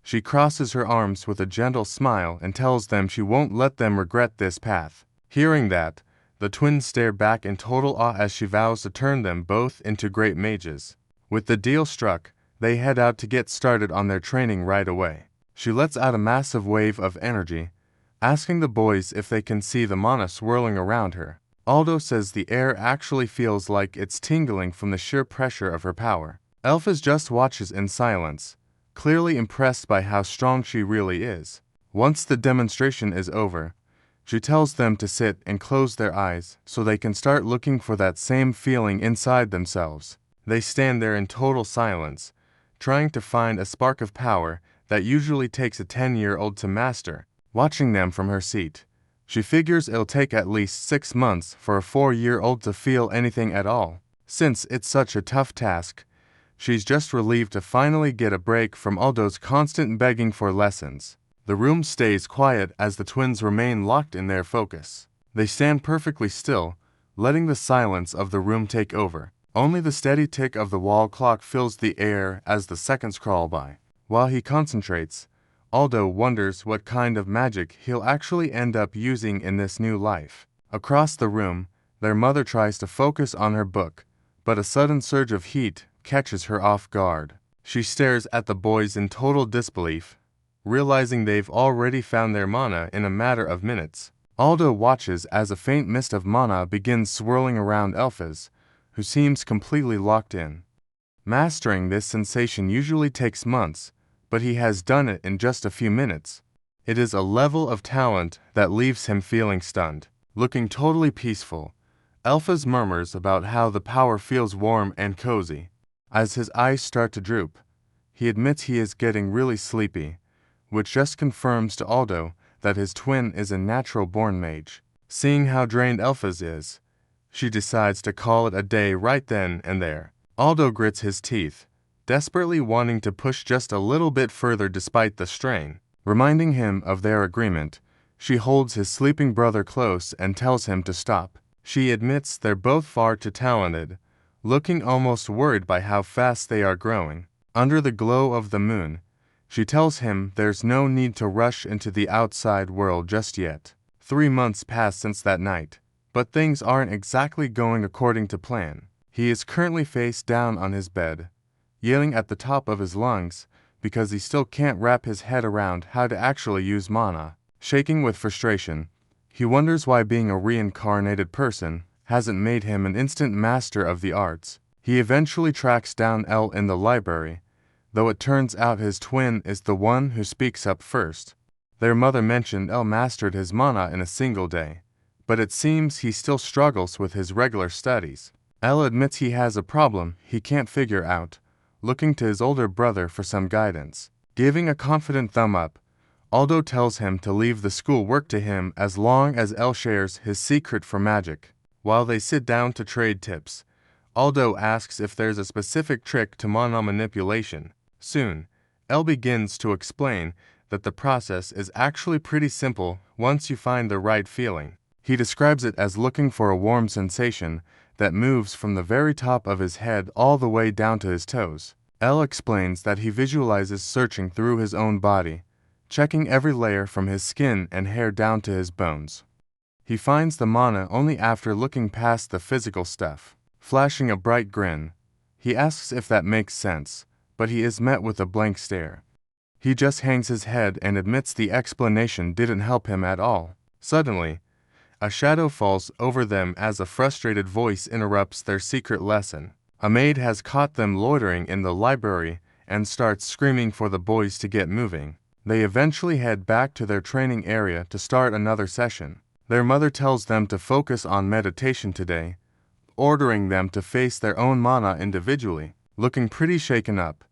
She crosses her arms with a gentle smile and tells them she won't let them regret this path. Hearing that, the twins stare back in total awe as she vows to turn them both into great mages. With the deal struck, they head out to get started on their training right away. She lets out a massive wave of energy, asking the boys if they can see the mana swirling around her. Aldo says the air actually feels like it's tingling from the sheer pressure of her power. Elphys just watches in silence, clearly impressed by how strong she really is. Once the demonstration is over, she tells them to sit and close their eyes so they can start looking for that same feeling inside themselves. They stand there in total silence, trying to find a spark of power that usually takes a 10-year-old to master. Watching them from her seat, she figures it'll take at least 6 months for a 4-year-old to feel anything at all. Since it's such a tough task, she's just relieved to finally get a break from Aldo's constant begging for lessons. The room stays quiet as the twins remain locked in their focus. They stand perfectly still, letting the silence of the room take over. Only the steady tick of the wall clock fills the air as the seconds crawl by. While he concentrates, Aldo wonders what kind of magic he'll actually end up using in this new life. Across the room, their mother tries to focus on her book, but a sudden surge of heat catches her off guard. She stares at the boys in total disbelief, realizing they've already found their mana in a matter of minutes. Aldo watches as a faint mist of mana begins swirling around Elphys, who seems completely locked in. Mastering this sensation usually takes months, but he has done it in just a few minutes. It is a level of talent that leaves him feeling stunned. Looking totally peaceful, Elphys murmurs about how the power feels warm and cozy. As his eyes start to droop, he admits he is getting really sleepy, which just confirms to Aldo that his twin is a natural-born mage. Seeing how drained Elphys is, she decides to call it a day right then and there. Aldo grits his teeth, desperately wanting to push just a little bit further despite the strain. Reminding him of their agreement, she holds his sleeping brother close and tells him to stop. She admits they're both far too talented, looking almost worried by how fast they are growing. Under the glow of the moon, she tells him there's no need to rush into the outside world just yet. 3 months pass since that night, but things aren't exactly going according to plan. He is currently face down on his bed, yelling at the top of his lungs because he still can't wrap his head around how to actually use mana. Shaking with frustration, he wonders why being a reincarnated person hasn't made him an instant master of the arts. He eventually tracks down L in the library, though it turns out his twin is the one who speaks up first. Their mother mentioned L mastered his mana in a single day, but it seems he still struggles with his regular studies. L admits he has a problem he can't figure out, looking to his older brother for some guidance. Giving a confident thumb up, Aldo tells him to leave the school work to him as long as L shares his secret for magic. While they sit down to trade tips, Aldo asks if there's a specific trick to mana manipulation. Soon, L begins to explain that the process is actually pretty simple once you find the right feeling. He describes it as looking for a warm sensation that moves from the very top of his head all the way down to his toes. L explains that he visualizes searching through his own body, checking every layer from his skin and hair down to his bones. He finds the mana only after looking past the physical stuff. Flashing a bright grin, he asks if that makes sense, but he is met with a blank stare. He just hangs his head and admits the explanation didn't help him at all. Suddenly, a shadow falls over them as a frustrated voice interrupts their secret lesson. A maid has caught them loitering in the library and starts screaming for the boys to get moving. They eventually head back to their training area to start another session. Their mother tells them to focus on meditation today, ordering them to face their own mana individually. Looking pretty shaken up,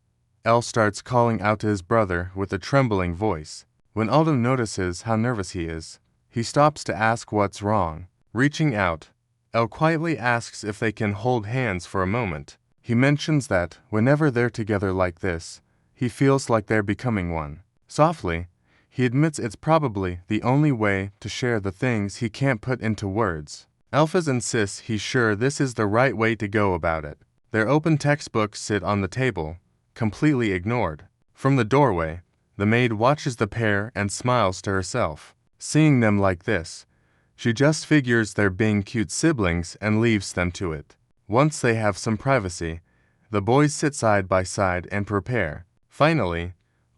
L starts calling out to his brother with a trembling voice. When Aldo notices how nervous he is, he stops to ask what's wrong. Reaching out, L quietly asks if they can hold hands for a moment. He mentions that whenever they're together like this, he feels like they're becoming one. Softly, he admits it's probably the only way to share the things he can't put into words. Alphas insists he's sure this is the right way to go about it. Their open textbooks sit on the table, completely ignored. From the doorway, the maid watches the pair and smiles to herself. Seeing them like this, she just figures they're being cute siblings and leaves them to it. Once they have some privacy, the boys sit side by side and prepare. Finally,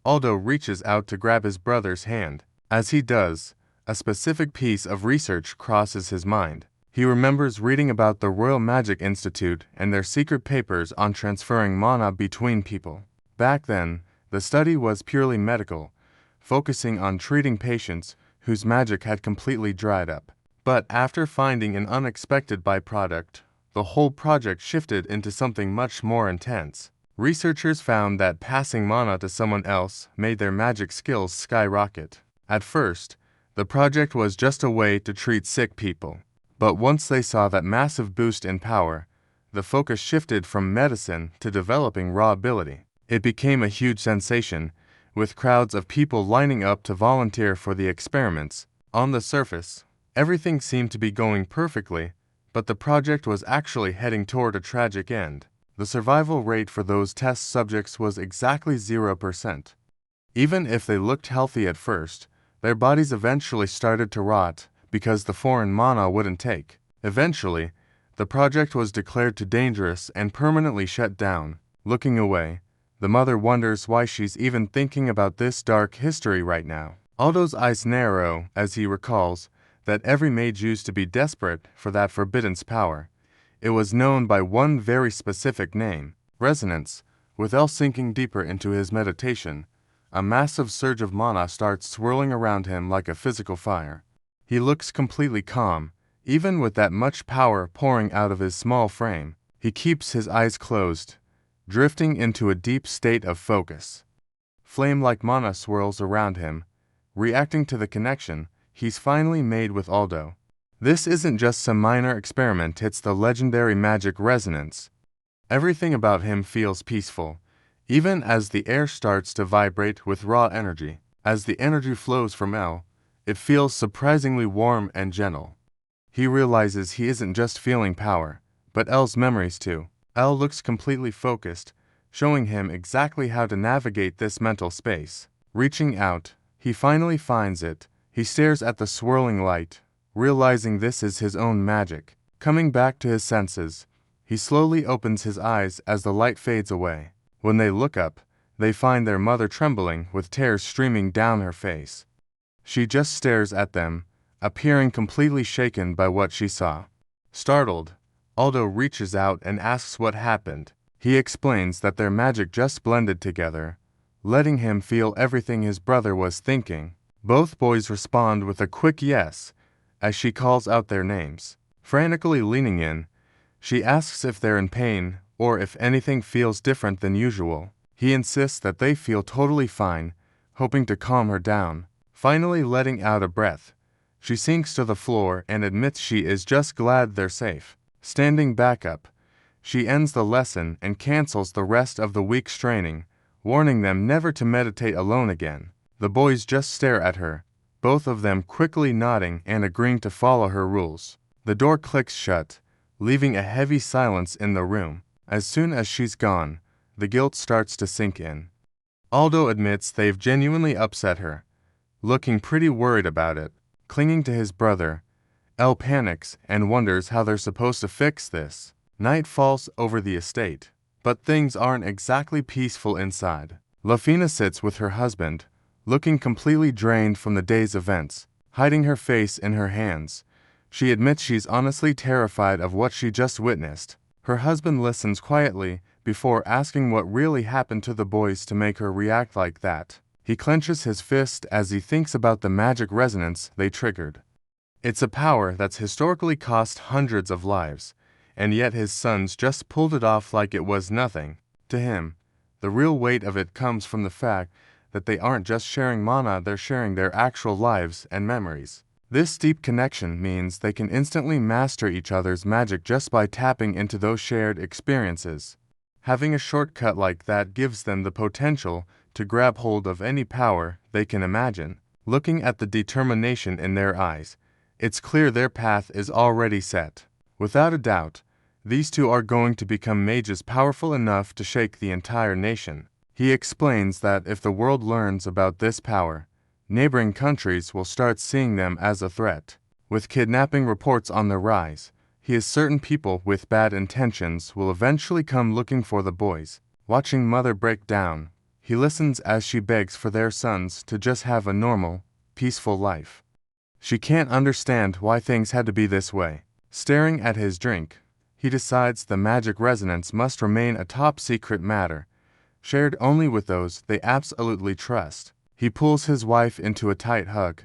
Aldo reaches out to grab his brother's hand. As he does, a specific piece of research crosses his mind. He remembers reading about the Royal Magic Institute and their secret papers on transferring mana between people. Back then, the study was purely medical, focusing on treating patients whose magic had completely dried up. But after finding an unexpected byproduct, the whole project shifted into something much more intense. Researchers found that passing mana to someone else made their magic skills skyrocket. At first, the project was just a way to treat sick people. But once they saw that massive boost in power, the focus shifted from medicine to developing raw ability. It became a huge sensation, with crowds of people lining up to volunteer for the experiments. On the surface, everything seemed to be going perfectly, but the project was actually heading toward a tragic end. The survival rate for those test subjects was exactly 0%. Even if they looked healthy at first, their bodies eventually started to rot because the foreign mana wouldn't take. Eventually, the project was declared too dangerous and permanently shut down. Looking away, the mother wonders why she's even thinking about this dark history right now. Aldo's eyes narrow as he recalls that every mage used to be desperate for that forbidden power. It was known by one very specific name, resonance. With El sinking deeper into his meditation, a massive surge of mana starts swirling around him like a physical fire. He looks completely calm, even with that much power pouring out of his small frame. He keeps his eyes closed, drifting into a deep state of focus. Flame-like mana swirls around him, reacting to the connection he's finally made with Aldo. This isn't just some minor experiment, it's the legendary magic resonance. Everything about him feels peaceful, even as the air starts to vibrate with raw energy. As the energy flows from El, it feels surprisingly warm and gentle. He realizes he isn't just feeling power, but El's memories too. El looks completely focused, showing him exactly how to navigate this mental space. Reaching out, he finally finds it. He stares at the swirling light, realizing this is his own magic. Coming back to his senses, he slowly opens his eyes as the light fades away. When they look up, they find their mother trembling with tears streaming down her face. She just stares at them, appearing completely shaken by what she saw. Startled, Aldo reaches out and asks what happened. He explains that their magic just blended together, letting him feel everything his brother was thinking. Both boys respond with a quick yes, as she calls out their names. Frantically leaning in, she asks if they're in pain or if anything feels different than usual. He insists that they feel totally fine, hoping to calm her down. Finally letting out a breath, she sinks to the floor and admits she is just glad they're safe. Standing back up, she ends the lesson and cancels the rest of the week's training, warning them never to meditate alone again. The boys just stare at her, both of them quickly nodding and agreeing to follow her rules. The door clicks shut, leaving a heavy silence in the room. As soon as she's gone, the guilt starts to sink in. Aldo admits they've genuinely upset her, looking pretty worried about it. Clinging to his brother, Elle panics and wonders how they're supposed to fix this. Night falls over the estate, but things aren't exactly peaceful inside. Lafina sits with her husband, looking completely drained from the day's events. Hiding her face in her hands, she admits she's honestly terrified of what she just witnessed. Her husband listens quietly before asking what really happened to the boys to make her react like that. He clenches his fist as he thinks about the magic resonance they triggered. It's a power that's historically cost hundreds of lives, and yet his sons just pulled it off like it was nothing. To him, the real weight of it comes from the fact that they aren't just sharing mana, they're sharing their actual lives and memories. This deep connection means they can instantly master each other's magic just by tapping into those shared experiences. Having a shortcut like that gives them the potential to grab hold of any power they can imagine. Looking at the determination in their eyes, it's clear their path is already set. Without a doubt, these two are going to become mages powerful enough to shake the entire nation. He explains that if the world learns about this power, neighboring countries will start seeing them as a threat. With kidnapping reports on the rise, he is certain people with bad intentions will eventually come looking for the boys. Watching Mother break down, he listens as she begs for their sons to just have a normal, peaceful life. She can't understand why things had to be this way. Staring at his drink, he decides the magic resonance must remain a top-secret matter, shared only with those they absolutely trust. He pulls his wife into a tight hug,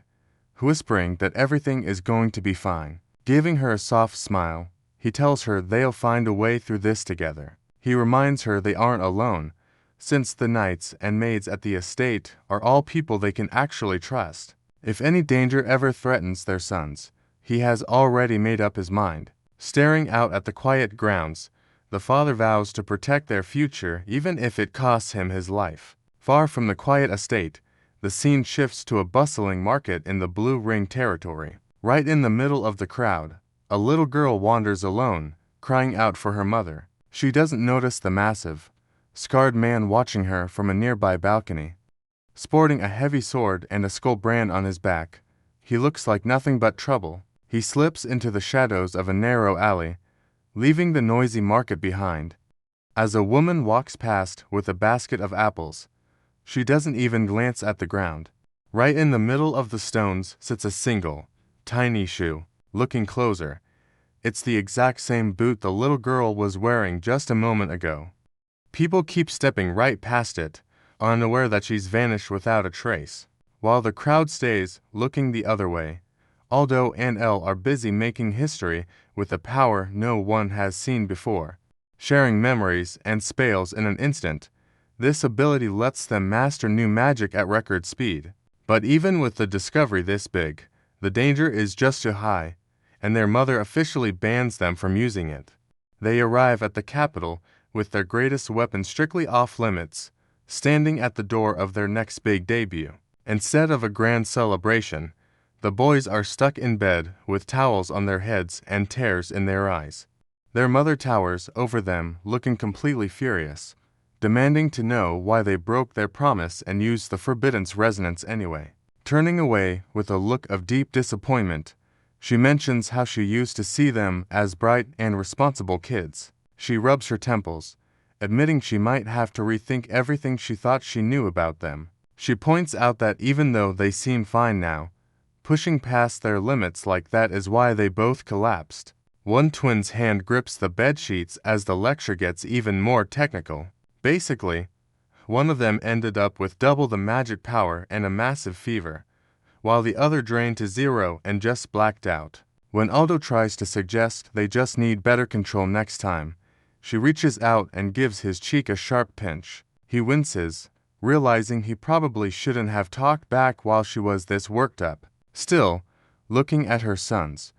whispering that everything is going to be fine. Giving her a soft smile, he tells her they'll find a way through this together. He reminds her they aren't alone, since the knights and maids at the estate are all people they can actually trust. If any danger ever threatens their sons, he has already made up his mind. Staring out at the quiet grounds, the father vows to protect their future even if it costs him his life. Far from the quiet estate, the scene shifts to a bustling market in the Blue Ring territory. Right in the middle of the crowd, a little girl wanders alone, crying out for her mother. She doesn't notice the massive, scarred man watching her from a nearby balcony. Sporting a heavy sword and a skull brand on his back, he looks like nothing but trouble. He slips into the shadows of a narrow alley, leaving the noisy market behind. As a woman walks past with a basket of apples, she doesn't even glance at the ground. Right in the middle of the stones sits a single, tiny shoe. Looking closer, it's the exact same boot the little girl was wearing just a moment ago. People keep stepping right past it, unaware that she's vanished without a trace. While the crowd stays looking the other way, Aldo and Elle are busy making history with a power no one has seen before. Sharing memories and spells in an instant, this ability lets them master new magic at record speed. But even with the discovery this big, the danger is just too high, and their mother officially bans them from using it. They arrive at the capital with their greatest weapon strictly off limits, standing at the door of their next big debut. Instead of a grand celebration, the boys are stuck in bed with towels on their heads and tears in their eyes. Their mother towers over them, looking completely furious, demanding to know why they broke their promise and used the forbidden's resonance anyway. Turning away with a look of deep disappointment, she mentions how she used to see them as bright and responsible kids. She rubs her temples, admitting she might have to rethink everything she thought she knew about them. She points out that even though they seem fine now, pushing past their limits like that is why they both collapsed. One twin's hand grips the bedsheets as the lecture gets even more technical. Basically, one of them ended up with double the magic power and a massive fever, while the other drained to zero and just blacked out. When Aldo tries to suggest they just need better control next time, she reaches out and gives his cheek a sharp pinch. He winces, realizing he probably shouldn't have talked back while she was this worked up. Still, looking at her sons,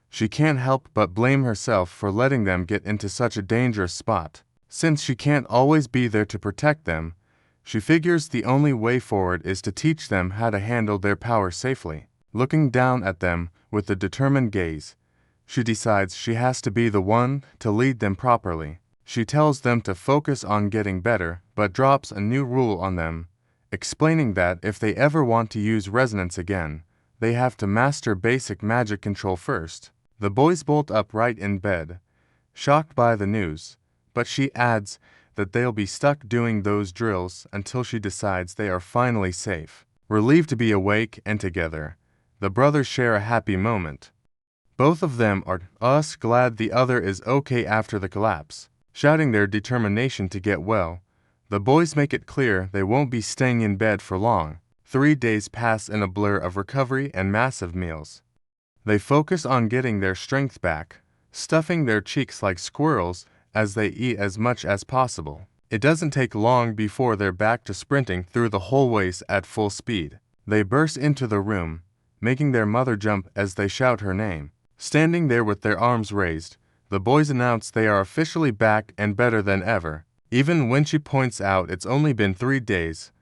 she can't help but blame herself for letting them get into such a dangerous spot. Since she can't always be there to protect them, she figures the only way forward is to teach them how to handle their power safely. Looking down at them with a determined gaze, she decides she has to be the one to lead them properly. She tells them to focus on getting better, but drops a new rule on them, explaining that if they ever want to use resonance again, they have to master basic magic control first. The boys bolt upright in bed, shocked by the news, but she adds that they'll be stuck doing those drills until she decides they are finally safe. Relieved to be awake and together, the brothers share a happy moment. Both of them are glad the other is okay after the collapse. Shouting their determination to get well, the boys make it clear they won't be staying in bed for long. 3 days pass in a blur of recovery and massive meals. They focus on getting their strength back, stuffing their cheeks like squirrels as they eat as much as possible. It doesn't take long before they're back to sprinting through the hallways at full speed. They burst into the room, making their mother jump as they shout her name. Standing there with their arms raised, the boys announce they are officially back and better than ever. Even when she points out it's only been 3 days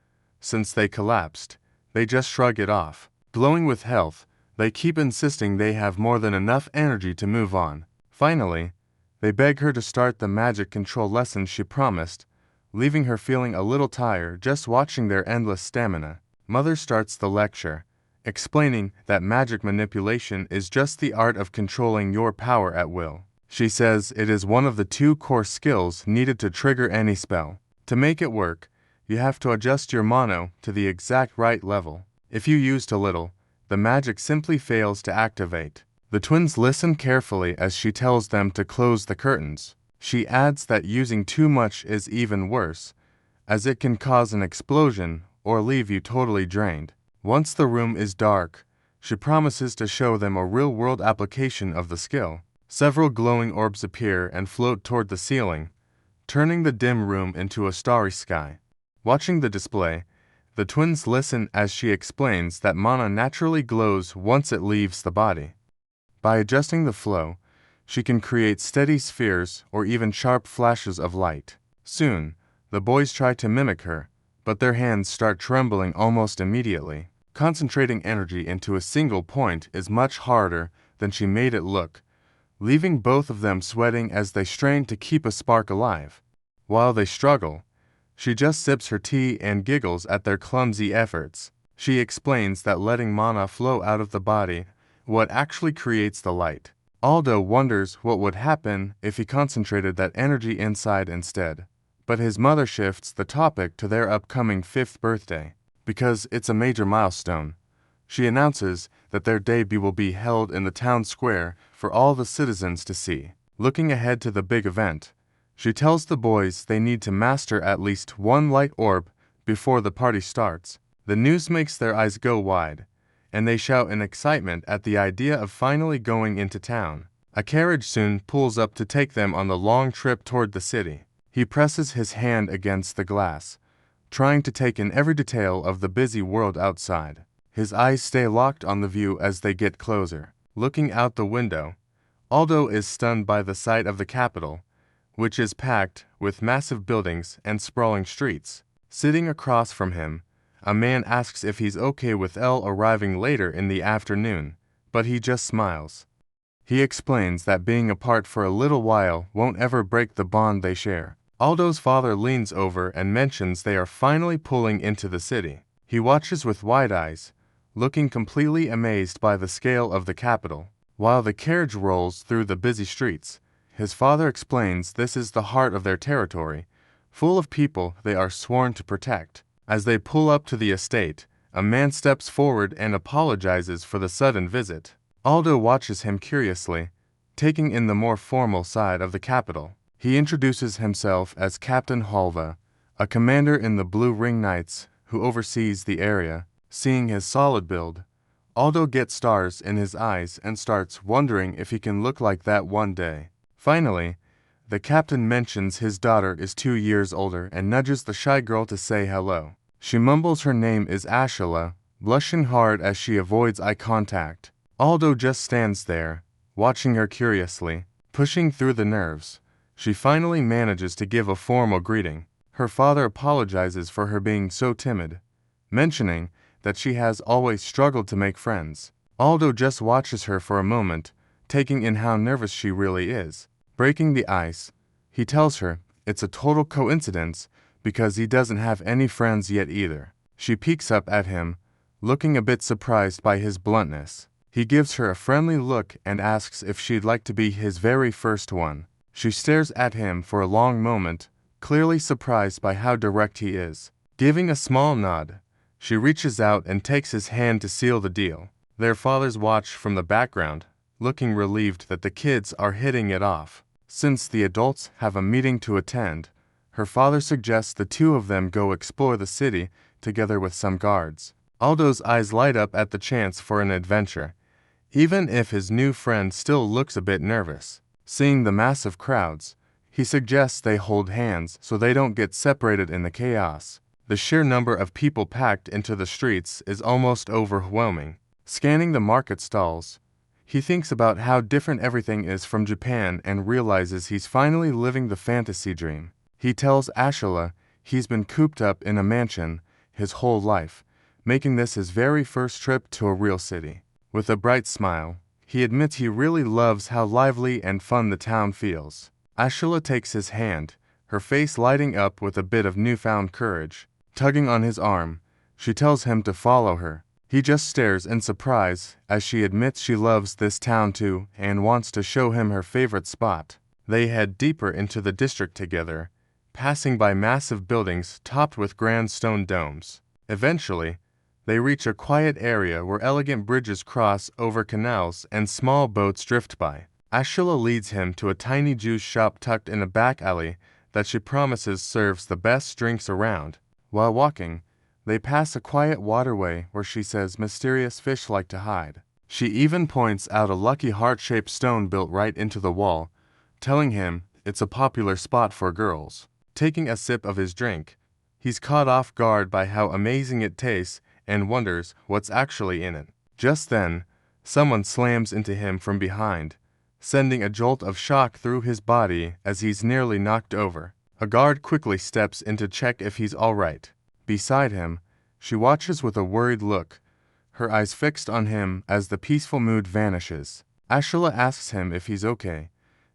since they collapsed, they just shrug it off. Glowing with health, they keep insisting they have more than enough energy to move on. Finally, they beg her to start the magic control lessons she promised, leaving her feeling a little tired just watching their endless stamina. Mother starts the lecture, explaining that magic manipulation is just the art of controlling your power at will. She says it is one of the 2 core skills needed to trigger any spell. To make it work, you have to adjust your mono to the exact right level. If you use too little, the magic simply fails to activate. The twins listen carefully as she tells them to close the curtains. She adds that using too much is even worse, as it can cause an explosion or leave you totally drained. Once the room is dark, she promises to show them a real-world application of the skill. Several glowing orbs appear and float toward the ceiling, turning the dim room into a starry sky. Watching the display, the twins listen as she explains that mana naturally glows once it leaves the body. By adjusting the flow, she can create steady spheres or even sharp flashes of light. Soon, the boys try to mimic her, but their hands start trembling almost immediately. Concentrating energy into a single point is much harder than she made it look, leaving both of them sweating as they strain to keep a spark alive. While they struggle, she just sips her tea and giggles at their clumsy efforts. She explains that letting mana flow out of the body what actually creates the light. Aldo wonders what would happen if he concentrated that energy inside instead, but his mother shifts the topic to their upcoming 5th birthday. Because it's a major milestone, she announces that their debut will be held in the town square for all the citizens to see. Looking ahead to the big event, she tells the boys they need to master at least 1 light orb before the party starts. The news makes their eyes go wide, and they shout in excitement at the idea of finally going into town. A carriage soon pulls up to take them on the long trip toward the city. He presses his hand against the glass, trying to take in every detail of the busy world outside. His eyes stay locked on the view as they get closer. Looking out the window, Aldo is stunned by the sight of the capital, which is packed with massive buildings and sprawling streets. Sitting across from him, a man asks if he's okay with Elle arriving later in the afternoon, but he just smiles. He explains that being apart for a little while won't ever break the bond they share. Aldo's father leans over and mentions they are finally pulling into the city. He watches with wide eyes, looking completely amazed by the scale of the capital. While the carriage rolls through the busy streets, his father explains this is the heart of their territory, full of people they are sworn to protect. As they pull up to the estate, a man steps forward and apologizes for the sudden visit. Aldo watches him curiously, taking in the more formal side of the capital. He introduces himself as Captain Halva, a commander in the Blue Ring Knights who oversees the area. Seeing his solid build, Aldo gets stars in his eyes and starts wondering if he can look like that one day. Finally, the captain mentions his daughter is 2 years older and nudges the shy girl to say hello. She mumbles her name is Ashila, blushing hard as she avoids eye contact. Aldo just stands there, watching her curiously, pushing through the nerves. She finally manages to give a formal greeting. Her father apologizes for her being so timid, mentioning that she has always struggled to make friends. Aldo just watches her for a moment, taking in how nervous she really is. Breaking the ice, he tells her it's a total coincidence because he doesn't have any friends yet either. She peeks up at him, looking a bit surprised by his bluntness. He gives her a friendly look and asks if she'd like to be his very first one. She stares at him for a long moment, clearly surprised by how direct he is. Giving a small nod, she reaches out and takes his hand to seal the deal. Their fathers watch from the background, looking relieved that the kids are hitting it off. Since the adults have a meeting to attend, her father suggests the two of them go explore the city together with some guards. Aldo's eyes light up at the chance for an adventure, even if his new friend still looks a bit nervous. Seeing the massive crowds, he suggests they hold hands so they don't get separated in the chaos. The sheer number of people packed into the streets is almost overwhelming. Scanning the market stalls, he thinks about how different everything is from Japan and realizes he's finally living the fantasy dream. He tells Ashila he's been cooped up in a mansion his whole life, making this his very first trip to a real city. With a bright smile, he admits he really loves how lively and fun the town feels. Ashila takes his hand, her face lighting up with a bit of newfound courage. Tugging on his arm, she tells him to follow her. He just stares in surprise as she admits she loves this town too and wants to show him her favorite spot. They head deeper into the district together, passing by massive buildings topped with grand stone domes. Eventually, they reach a quiet area where elegant bridges cross over canals and small boats drift by. Ashila leads him to a tiny juice shop tucked in a back alley that she promises serves the best drinks around. While walking, they pass a quiet waterway where she says mysterious fish like to hide. She even points out a lucky heart-shaped stone built right into the wall, telling him it's a popular spot for girls. Taking a sip of his drink, he's caught off guard by how amazing it tastes and wonders what's actually in it. Just then, someone slams into him from behind, sending a jolt of shock through his body as he's nearly knocked over. A guard quickly steps in to check if he's all right. Beside him, she watches with a worried look, her eyes fixed on him as the peaceful mood vanishes. Ashila asks him if he's okay,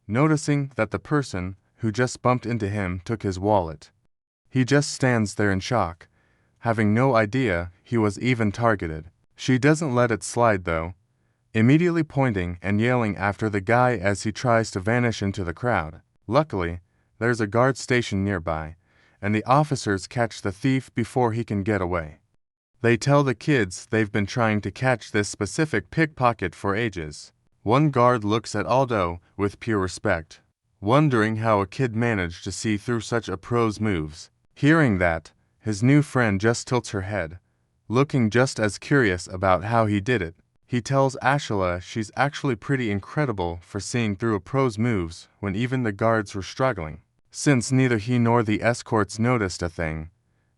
noticing that the person who just bumped into him took his wallet. He just stands there in shock, having no idea he was even targeted. She doesn't let it slide though, immediately pointing and yelling after the guy as he tries to vanish into the crowd. Luckily, there's a guard station nearby, and the officers catch the thief before he can get away. They tell the kids they've been trying to catch this specific pickpocket for ages. One guard looks at Aldo with pure respect, wondering how a kid managed to see through such a pro's moves. Hearing that, his new friend just tilts her head, looking just as curious about how he did it. He tells Ashila she's actually pretty incredible for seeing through a pro's moves when even the guards were struggling. Since neither he nor the escorts noticed a thing,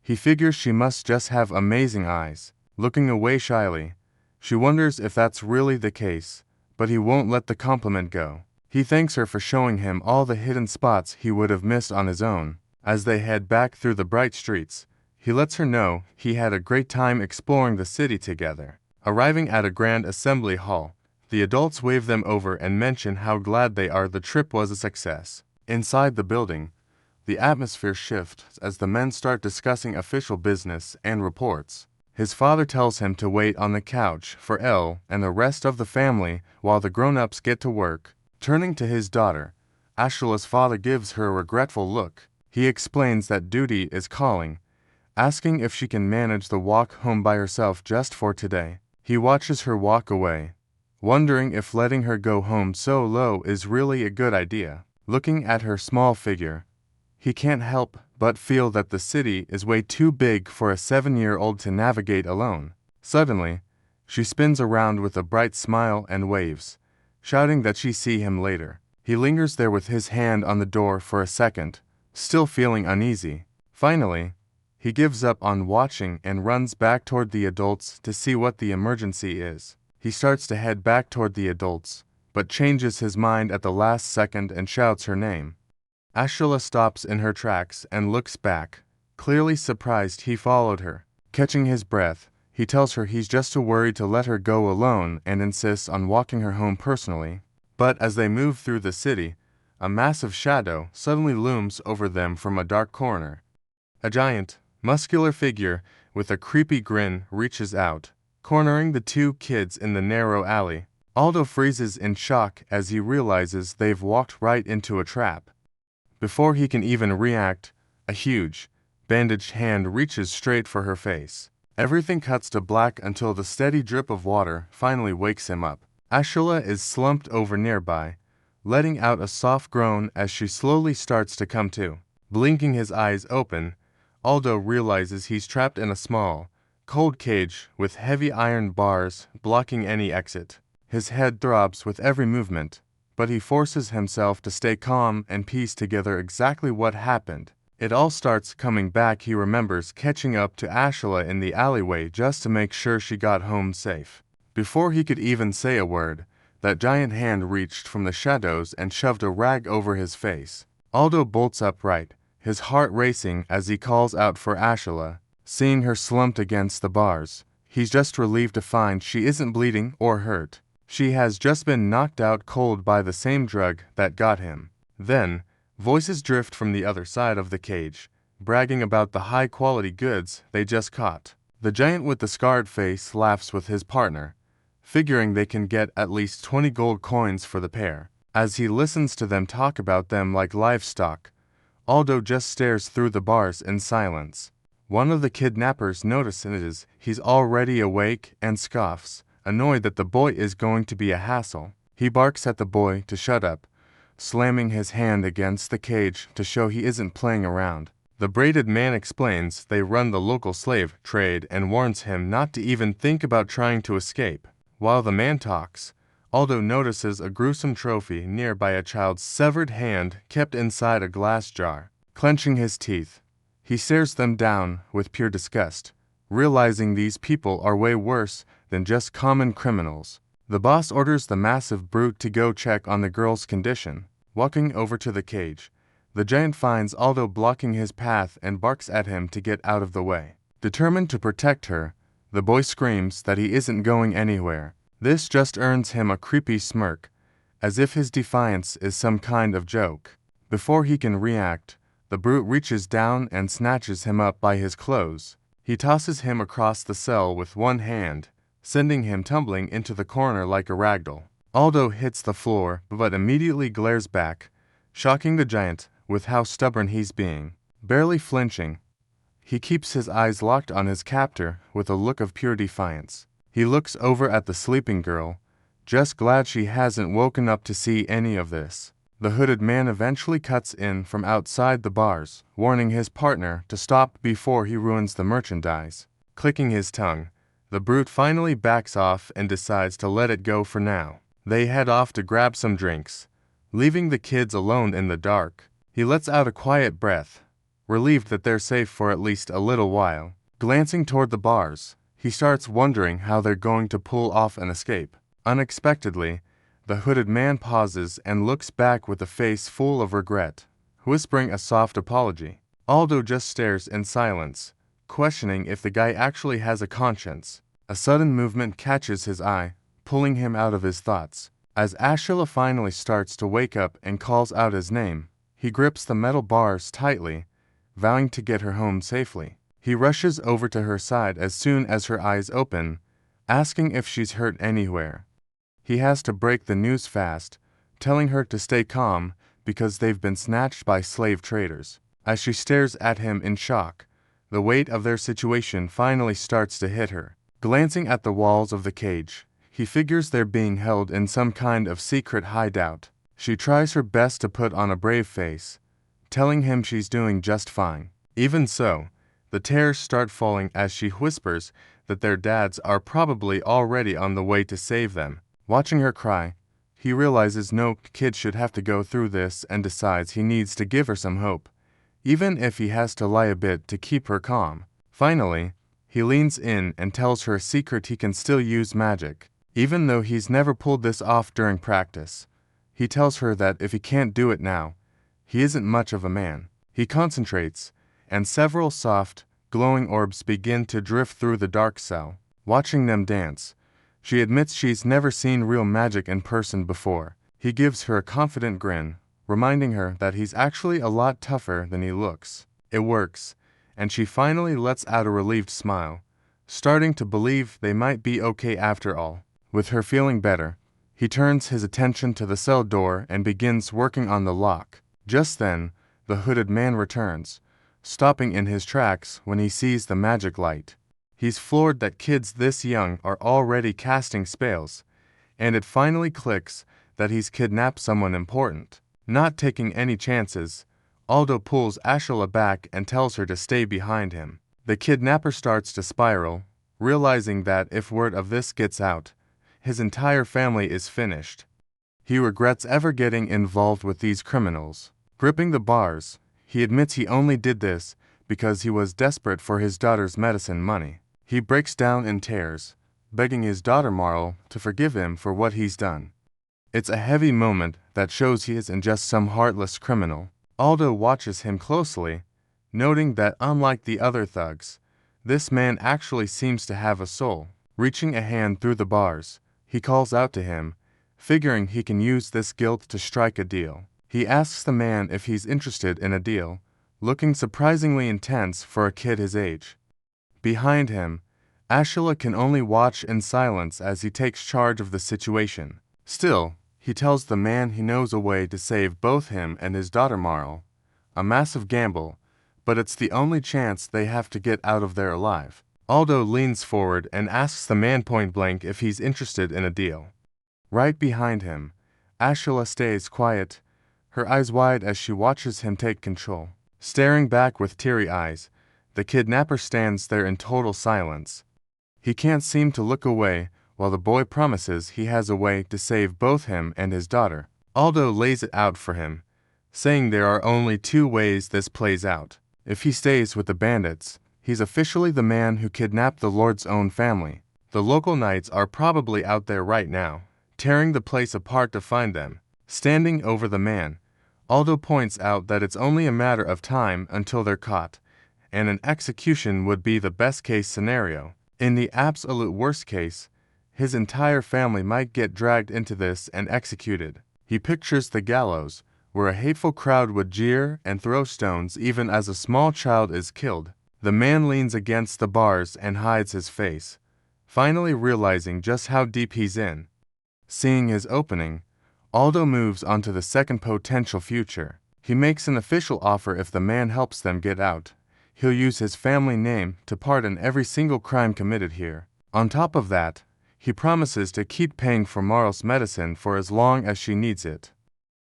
he figures she must just have amazing eyes. Looking away shyly, she wonders if that's really the case, but he won't let the compliment go. He thanks her for showing him all the hidden spots he would have missed on his own. As they head back through the bright streets, he lets her know he had a great time exploring the city together. Arriving at a grand assembly hall, the adults wave them over and mention how glad they are the trip was a success. Inside the building, the atmosphere shifts as the men start discussing official business and reports. His father tells him to wait on the couch for Elle and the rest of the family while the grown-ups get to work. Turning to his daughter, Ashila's father gives her a regretful look. He explains that duty is calling, asking if she can manage the walk home by herself just for today. He watches her walk away, wondering if letting her go home so low is really a good idea. Looking at her small figure, he can't help but feel that the city is way too big for a 7-year-old to navigate alone. Suddenly, she spins around with a bright smile and waves, shouting that she see him later. He lingers there with his hand on the door for a second, still feeling uneasy. Finally, he gives up on watching and runs back toward the adults to see what the emergency is. He starts to head back toward the adults, but changes his mind at the last second and shouts her name. Ashula stops in her tracks and looks back, clearly surprised he followed her. Catching his breath, he tells her he's just too worried to let her go alone and insists on walking her home personally. But as they move through the city, a massive shadow suddenly looms over them from a dark corner. A giant, muscular figure with a creepy grin reaches out, cornering the two kids in the narrow alley. Aldo freezes in shock as he realizes they've walked right into a trap. Before he can even react, a huge, bandaged hand reaches straight for her face. Everything cuts to black until the steady drip of water finally wakes him up. Ashula is slumped over nearby, letting out a soft groan as she slowly starts to come to. Blinking his eyes open, Aldo realizes he's trapped in a small, cold cage with heavy iron bars blocking any exit. His head throbs with every movement, but he forces himself to stay calm and piece together exactly what happened. It all starts coming back. He remembers catching up to Ashula in the alleyway just to make sure she got home safe. Before he could even say a word, that giant hand reached from the shadows and shoved a rag over his face. Aldo bolts upright, his heart racing as he calls out for Ashula. Seeing her slumped against the bars, he's just relieved to find she isn't bleeding or hurt. She has just been knocked out cold by the same drug that got him. Then, voices drift from the other side of the cage, bragging about the high-quality goods they just caught. The giant with the scarred face laughs with his partner, figuring they can get at least 20 gold coins for the pair. As he listens to them talk about them like livestock, Aldo just stares through the bars in silence. One of the kidnappers notices he's already awake and scoffs, annoyed that the boy is going to be a hassle. He barks at the boy to shut up, slamming his hand against the cage to show he isn't playing around. The braided man explains they run the local slave trade and warns him not to even think about trying to escape. While the man talks, Aldo notices a gruesome trophy nearby, a child's severed hand kept inside a glass jar. Clenching his teeth, he stares them down with pure disgust, realizing these people are way worse than just common criminals. The boss orders the massive brute to go check on the girl's condition. Walking over to the cage, the giant finds Aldo blocking his path and barks at him to get out of the way. Determined to protect her, the boy screams that he isn't going anywhere. This just earns him a creepy smirk, as if his defiance is some kind of joke. Before he can react, the brute reaches down and snatches him up by his clothes. He tosses him across the cell with one hand, sending him tumbling into the corner like a ragdoll. Aldo hits the floor but immediately glares back, shocking the giant with how stubborn he's being. Barely flinching, he keeps his eyes locked on his captor with a look of pure defiance. He looks over at the sleeping girl, just glad she hasn't woken up to see any of this. The hooded man eventually cuts in from outside the bars, warning his partner to stop before he ruins the merchandise. Clicking his tongue, the brute finally backs off and decides to let it go for now. They head off to grab some drinks, leaving the kids alone in the dark. He lets out a quiet breath, relieved that they're safe for at least a little while. Glancing toward the bars, he starts wondering how they're going to pull off an escape. Unexpectedly, the hooded man pauses and looks back with a face full of regret, whispering a soft apology. Aldo just stares in silence, questioning if the guy actually has a conscience. A sudden movement catches his eye, pulling him out of his thoughts. As Ashila finally starts to wake up and calls out his name, he grips the metal bars tightly, vowing to get her home safely. He rushes over to her side as soon as her eyes open, asking if she's hurt anywhere. He has to break the news fast, telling her to stay calm because they've been snatched by slave traders. As she stares at him in shock, The weight of their situation finally starts to hit her. Glancing at the walls of the cage, he figures they're being held in some kind of secret hideout. She tries her best to put on a brave face, telling him she's doing just fine. Even so, the tears start falling as she whispers that their dads are probably already on the way to save them. Watching her cry, he realizes no kid should have to go through this and decides he needs to give her some hope, even if he has to lie a bit to keep her calm. Finally, he leans in and tells her a secret: he can still use magic. Even though he's never pulled this off during practice, he tells her that if he can't do it now, he isn't much of a man. He concentrates, and several soft, glowing orbs begin to drift through the dark cell. Watching them dance, she admits she's never seen real magic in person before. He gives her a confident grin, reminding her that he's actually a lot tougher than he looks. It works, and she finally lets out a relieved smile, starting to believe they might be okay after all. With her feeling better, he turns his attention to the cell door and begins working on the lock. Just then, the hooded man returns, stopping in his tracks when he sees the magic light. He's floored that kids this young are already casting spells, and it finally clicks that he's kidnapped someone important. Not taking any chances, Aldo pulls Ashila back and tells her to stay behind him. The kidnapper starts to spiral, realizing that if word of this gets out, his entire family is finished. He regrets ever getting involved with these criminals. Gripping the bars, he admits he only did this because he was desperate for his daughter's medicine money. He breaks down in tears, begging his daughter Marl to forgive him for what he's done. It's a heavy moment that shows he isn't just some heartless criminal. Aldo watches him closely, noting that unlike the other thugs, this man actually seems to have a soul. Reaching a hand through the bars, he calls out to him, figuring he can use this guilt to strike a deal. He asks the man if he's interested in a deal, looking surprisingly intense for a kid his age. Behind him, Ashila can only watch in silence as he takes charge of the situation. Still, he tells the man he knows a way to save both him and his daughter Marl. A massive gamble, but it's the only chance they have to get out of there alive. Aldo leans forward and asks the man point blank if he's interested in a deal. Right behind him, Ashila stays quiet, her eyes wide as she watches him take control. Staring back with teary eyes, the kidnapper stands there in total silence. He can't seem to look away while the boy promises he has a way to save both him and his daughter. Aldo lays it out for him, saying there are only two ways this plays out. If he stays with the bandits, he's officially the man who kidnapped the Lord's own family. The local knights are probably out there right now, tearing the place apart to find them. Standing over the man, Aldo points out that it's only a matter of time until they're caught, and an execution would be the best-case scenario. In the absolute worst case, his entire family might get dragged into this and executed. He pictures the gallows, where a hateful crowd would jeer and throw stones even as a small child is killed. The man leans against the bars and hides his face, finally realizing just how deep he's in. Seeing his opening, Aldo moves on to the second potential future. He makes an official offer if the man helps them get out. He'll use his family name to pardon every single crime committed here. On top of that, he promises to keep paying for Marl's medicine for as long as she needs it.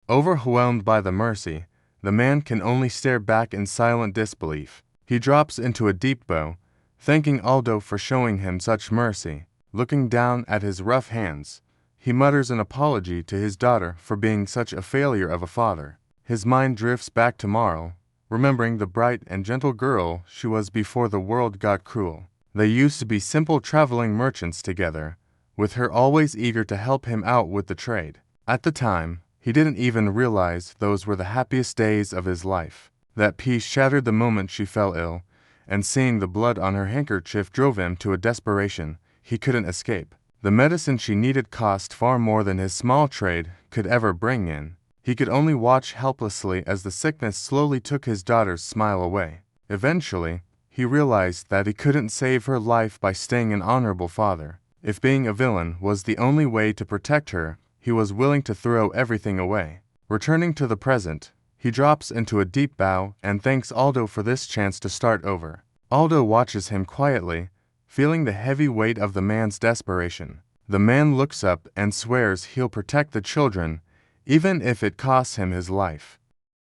Overwhelmed by the mercy, the man can only stare back in silent disbelief. He drops into a deep bow, thanking Aldo for showing him such mercy. Looking down at his rough hands, he mutters an apology to his daughter for being such a failure of a father. His mind drifts back to Marl, remembering the bright and gentle girl she was before the world got cruel. They used to be simple traveling merchants together, with her always eager to help him out with the trade. At the time, he didn't even realize those were the happiest days of his life. That peace shattered the moment she fell ill, and seeing the blood on her handkerchief drove him to a desperation he couldn't escape. The medicine she needed cost far more than his small trade could ever bring in. He could only watch helplessly as the sickness slowly took his daughter's smile away. Eventually, he realized that he couldn't save her life by staying an honorable father. If being a villain was the only way to protect her, he was willing to throw everything away. Returning to the present, he drops into a deep bow and thanks Aldo for this chance to start over. Aldo watches him quietly, feeling the heavy weight of the man's desperation. The man looks up and swears he'll protect the children, even if it costs him his life.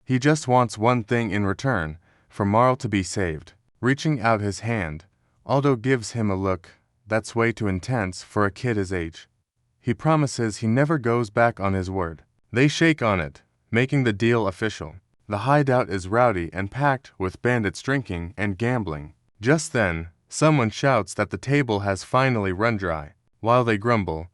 He just wants one thing in return, for Marl to be saved. Reaching out his hand, Aldo gives him a look that's way too intense for a kid his age. He promises he never goes back on his word. They shake on it, making the deal official. The hideout is rowdy and packed with bandits drinking and gambling. Just then, someone shouts that the table has finally run dry. While they grumble,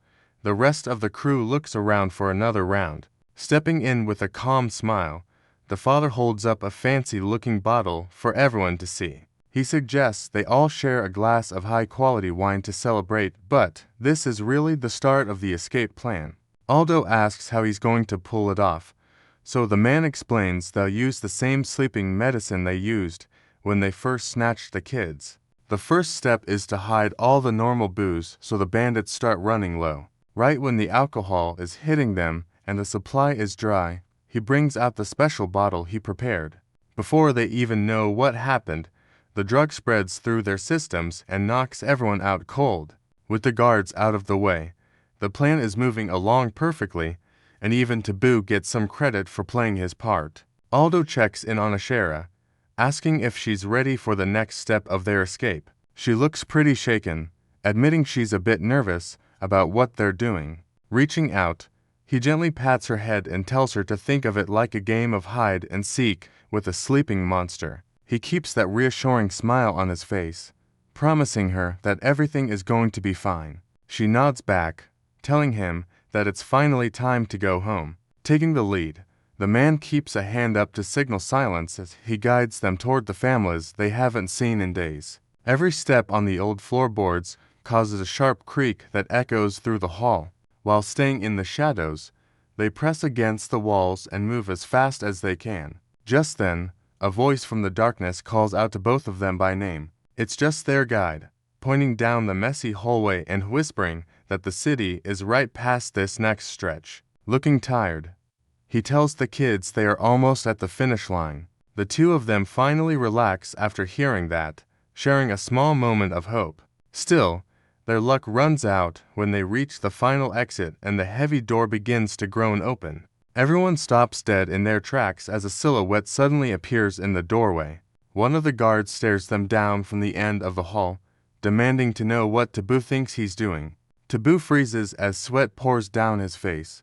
the rest of the crew looks around for another round. Stepping in with a calm smile, the father holds up a fancy-looking bottle for everyone to see. He suggests they all share a glass of high-quality wine to celebrate, but this is really the start of the escape plan. Aldo asks how he's going to pull it off, so the man explains they'll use the same sleeping medicine they used when they first snatched the kids. The first step is to hide all the normal booze so the bandits start running low. Right when the alcohol is hitting them and the supply is dry, he brings out the special bottle he prepared. Before they even know what happened, the drug spreads through their systems and knocks everyone out cold. With the guards out of the way, the plan is moving along perfectly, and even Taboo gets some credit for playing his part. Aldo checks in on Ashera, asking if she's ready for the next step of their escape. She looks pretty shaken, admitting she's a bit nervous about what they're doing. Reaching out, he gently pats her head and tells her to think of it like a game of hide and seek with a sleeping monster. He keeps that reassuring smile on his face, promising her that everything is going to be fine. She nods back, telling him that it's finally time to go home. Taking the lead, the man keeps a hand up to signal silence as he guides them toward the families they haven't seen in days. Every step on the old floorboards causes a sharp creak that echoes through the hall. While staying in the shadows, they press against the walls and move as fast as they can. Just then, a voice from the darkness calls out to both of them by name. It's just their guide, pointing down the messy hallway and whispering that the city is right past this next stretch. Looking tired, he tells the kids they are almost at the finish line. The two of them finally relax after hearing that, sharing a small moment of hope. Still, their luck runs out when they reach the final exit and the heavy door begins to groan open. Everyone stops dead in their tracks as a silhouette suddenly appears in the doorway. One of the guards stares them down from the end of the hall, demanding to know what Taboo thinks he's doing. Taboo freezes as sweat pours down his face,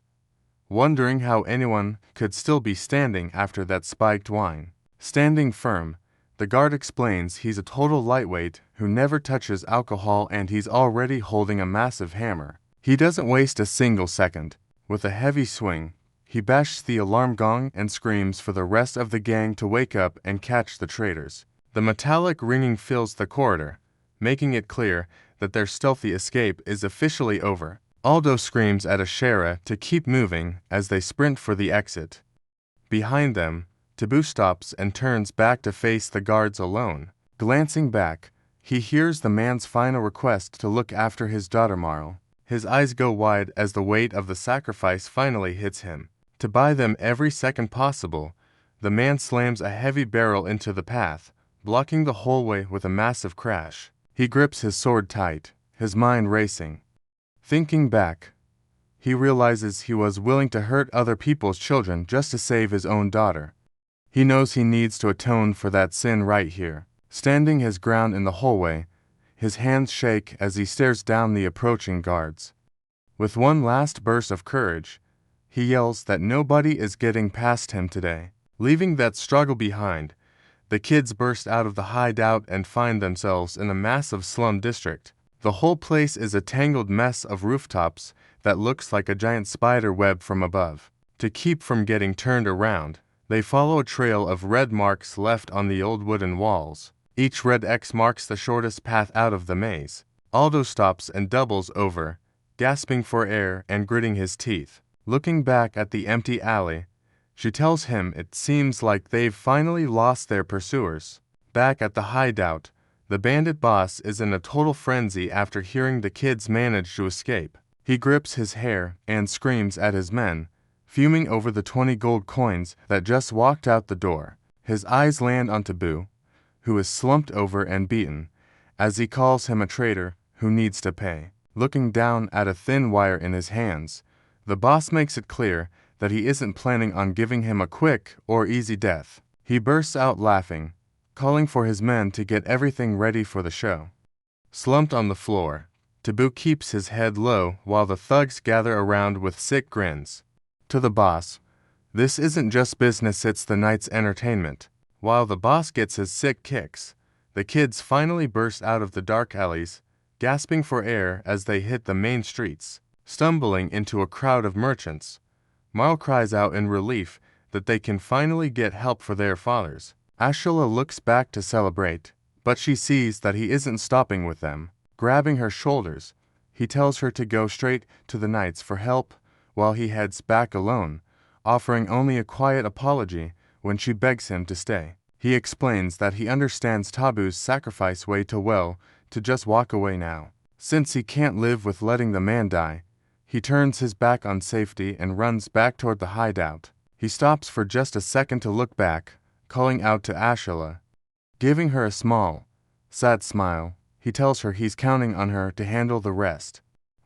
wondering how anyone could still be standing after that spiked wine. Standing firm, the guard explains he's a total lightweight who never touches alcohol and he's already holding a massive hammer. He doesn't waste a single second. With a heavy swing, he bashes the alarm gong and screams for the rest of the gang to wake up and catch the traitors. The metallic ringing fills the corridor, making it clear that their stealthy escape is officially over. Aldo screams at Ashera to keep moving as they sprint for the exit. Behind them, Taboo stops and turns back to face the guards alone. Glancing back, he hears the man's final request to look after his daughter Marl. His eyes go wide as the weight of the sacrifice finally hits him. To buy them every second possible, the man slams a heavy barrel into the path, blocking the hallway with a massive crash. He grips his sword tight, his mind racing. Thinking back, he realizes he was willing to hurt other people's children just to save his own daughter. He knows he needs to atone for that sin right here. Standing his ground in the hallway, his hands shake as he stares down the approaching guards. With one last burst of courage, he yells that nobody is getting past him today. Leaving that struggle behind, the kids burst out of the hideout and find themselves in a massive slum district. The whole place is a tangled mess of rooftops that looks like a giant spider web from above. To keep from getting turned around, they follow a trail of red marks left on the old wooden walls. Each red X marks the shortest path out of the maze. Aldo stops and doubles over, gasping for air and gritting his teeth. Looking back at the empty alley, she tells him it seems like they've finally lost their pursuers. Back at the hideout, the bandit boss is in a total frenzy after hearing the kids manage to escape. He grips his hair and screams at his men, fuming over the 20 gold coins that just walked out the door. His eyes land on Taboo, who is slumped over and beaten, as he calls him a traitor who needs to pay. Looking down at a thin wire in his hands, the boss makes it clear that he isn't planning on giving him a quick or easy death. He bursts out laughing, calling for his men to get everything ready for the show. Slumped on the floor, Taboo keeps his head low while the thugs gather around with sick grins. To the boss, this isn't just business, it's the night's entertainment. While the boss gets his sick kicks, the kids finally burst out of the dark alleys, gasping for air as they hit the main streets. Stumbling into a crowd of merchants, Marl cries out in relief that they can finally get help for their fathers. Ashula looks back to celebrate, but she sees that he isn't stopping with them. Grabbing her shoulders, he tells her to go straight to the knights for help while he heads back alone, offering only a quiet apology when she begs him to stay. He explains that he understands Taboo's sacrifice way too well to just walk away now. Since he can't live with letting the man die, he turns his back on safety and runs back toward the hideout. He stops for just a second to look back, calling out to Ashula. Giving her a small, sad smile, he tells her he's counting on her to handle the rest.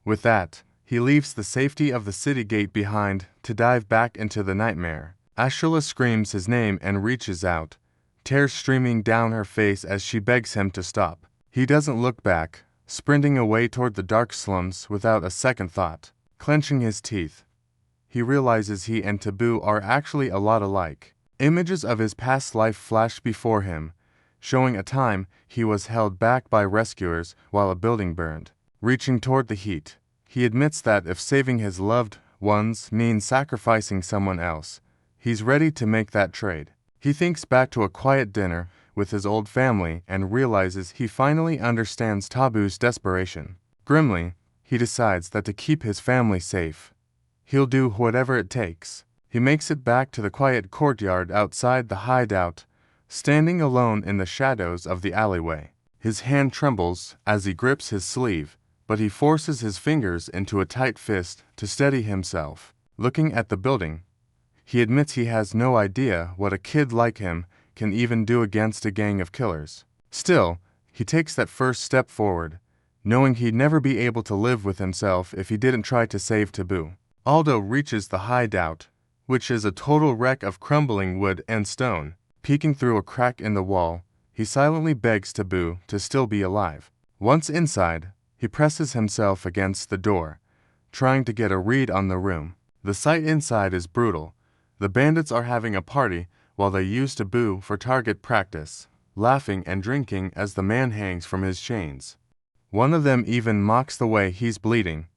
With that, he leaves the safety of the city gate behind to dive back into the nightmare. Ashula screams his name and reaches out, tears streaming down her face as she begs him to stop. He doesn't look back, sprinting away toward the dark slums without a second thought. Clenching his teeth, he realizes he and Taboo are actually a lot alike. Images of his past life flash before him, showing a time he was held back by rescuers while a building burned. Reaching toward the heat, he admits that if saving his loved ones means sacrificing someone else, he's ready to make that trade. He thinks back to a quiet dinner with his old family and realizes he finally understands Taboo's desperation. Grimly, he decides that to keep his family safe, he'll do whatever it takes. He makes it back to the quiet courtyard outside the hideout, standing alone in the shadows of the alleyway. His hand trembles as he grips his sleeve, but he forces his fingers into a tight fist to steady himself. Looking at the building, he admits he has no idea what a kid like him can even do against a gang of killers. Still, he takes that first step forward, knowing he'd never be able to live with himself if he didn't try to save Taboo. Aldo reaches the hideout, which is a total wreck of crumbling wood and stone. Peeking through a crack in the wall, he silently begs Taboo to still be alive. Once inside, he presses himself against the door, trying to get a read on the room. The sight inside is brutal. The bandits are having a party while they use Taboo for target practice, laughing and drinking as the man hangs from his chains. One of them even mocks the way he's bleeding,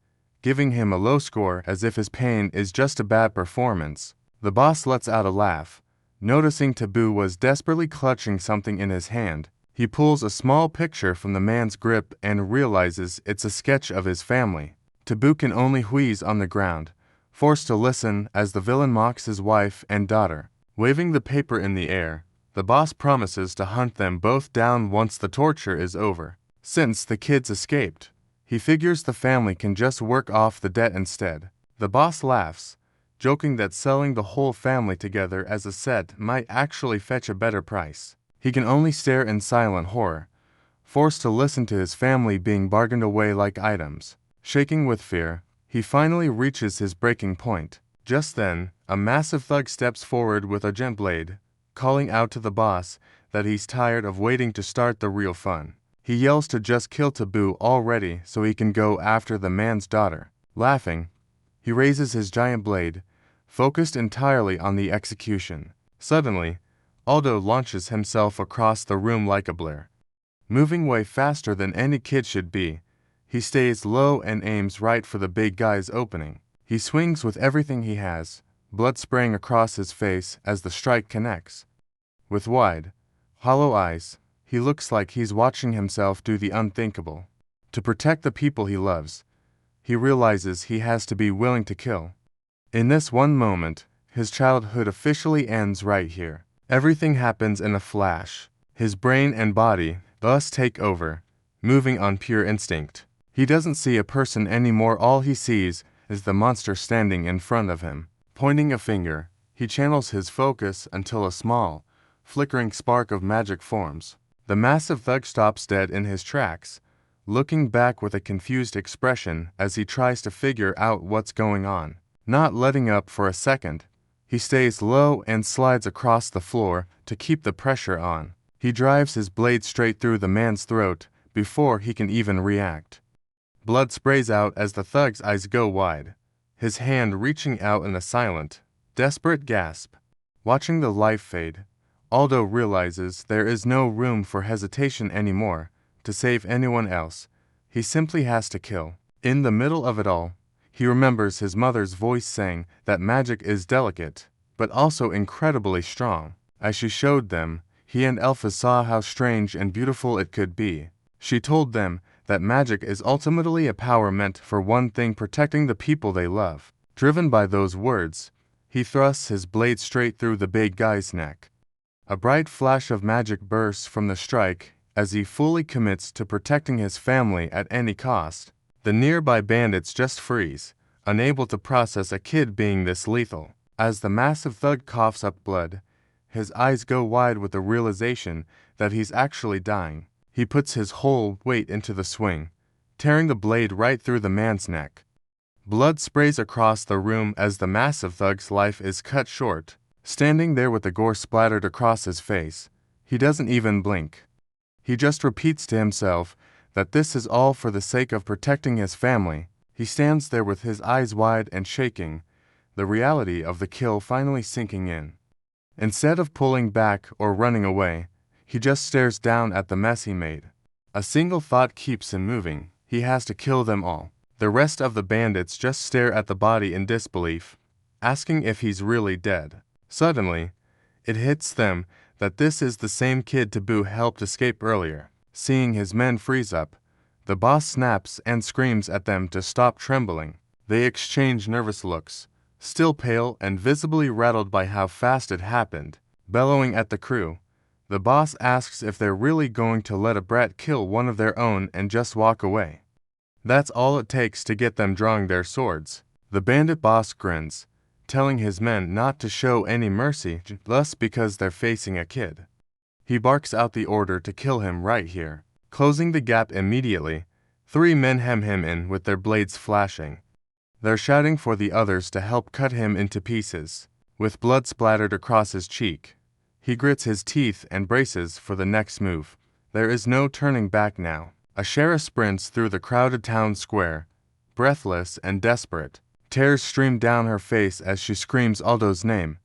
giving him a low score as if his pain is just a bad performance. The boss lets out a laugh. Noticing Taboo was desperately clutching something in his hand, he pulls a small picture from the man's grip and realizes it's a sketch of his family. Taboo can only wheeze on the ground, forced to listen as the villain mocks his wife and daughter. Waving the paper in the air, the boss promises to hunt them both down once the torture is over. Since the kids escaped, he figures the family can just work off the debt instead. The boss laughs, joking that selling the whole family together as a set might actually fetch a better price. He can only stare in silent horror, forced to listen to his family being bargained away like items. Shaking with fear, he finally reaches his breaking point. Just then, a massive thug steps forward with a gent blade, calling out to the boss that he's tired of waiting to start the real fun. He yells to just kill Taboo already so he can go after the man's daughter. Laughing, he raises his giant blade, focused entirely on the execution. Suddenly, Aldo launches himself across the room like a blur. Moving way faster than any kid should be, he stays low and aims right for the big guy's opening. He swings with everything he has, blood spraying across his face as the strike connects. With wide, hollow eyes, he looks like he's watching himself do the unthinkable. To protect the people he loves, he realizes he has to be willing to kill. In this one moment, his childhood officially ends right here. Everything happens in a flash. His brain and body thus take over, moving on pure instinct. He doesn't see a person anymore. All he sees is the monster standing in front of him. Pointing a finger, he channels his focus until a small, flickering spark of magic forms. The massive thug stops dead in his tracks, looking back with a confused expression as he tries to figure out what's going on. Not letting up for a second, he stays low and slides across the floor to keep the pressure on. He drives his blade straight through the man's throat before he can even react. Blood sprays out as the thug's eyes go wide, his hand reaching out in a silent, desperate gasp. Watching the life fade, Aldo realizes there is no room for hesitation anymore. To save anyone else, he simply has to kill. In the middle of it all, he remembers his mother's voice saying that magic is delicate, but also incredibly strong. As she showed them, he and Alpha saw how strange and beautiful it could be. She told them that magic is ultimately a power meant for one thing: protecting the people they love. Driven by those words, he thrusts his blade straight through the big guy's neck. A bright flash of magic bursts from the strike as he fully commits to protecting his family at any cost. The nearby bandits just freeze, unable to process a kid being this lethal. As the massive thug coughs up blood, his eyes go wide with the realization that he's actually dying. He puts his whole weight into the swing, tearing the blade right through the man's neck. Blood sprays across the room as the massive thug's life is cut short. Standing there with the gore splattered across his face, he doesn't even blink. He just repeats to himself that this is all for the sake of protecting his family. He stands there with his eyes wide and shaking, the reality of the kill finally sinking in. Instead of pulling back or running away, he just stares down at the mess he made. A single thought keeps him moving: he has to kill them all. The rest of the bandits just stare at the body in disbelief, asking if he's really dead. Suddenly, it hits them that this is the same kid Taboo helped escape earlier. Seeing his men freeze up, the boss snaps and screams at them to stop trembling. They exchange nervous looks, still pale and visibly rattled by how fast it happened. Bellowing at the crew, the boss asks if they're really going to let a brat kill one of their own and just walk away. That's all it takes to get them drawing their swords. The bandit boss grins, telling his men not to show any mercy just because they're facing a kid. He barks out the order to kill him right here. Closing the gap immediately, 3 men hem him in with their blades flashing. They're shouting for the others to help cut him into pieces. With blood splattered across his cheek, he grits his teeth and braces for the next move. There is no turning back now. A sheriff sprints through the crowded town square, breathless and desperate. Tears stream down her face as she screams Aldo's name,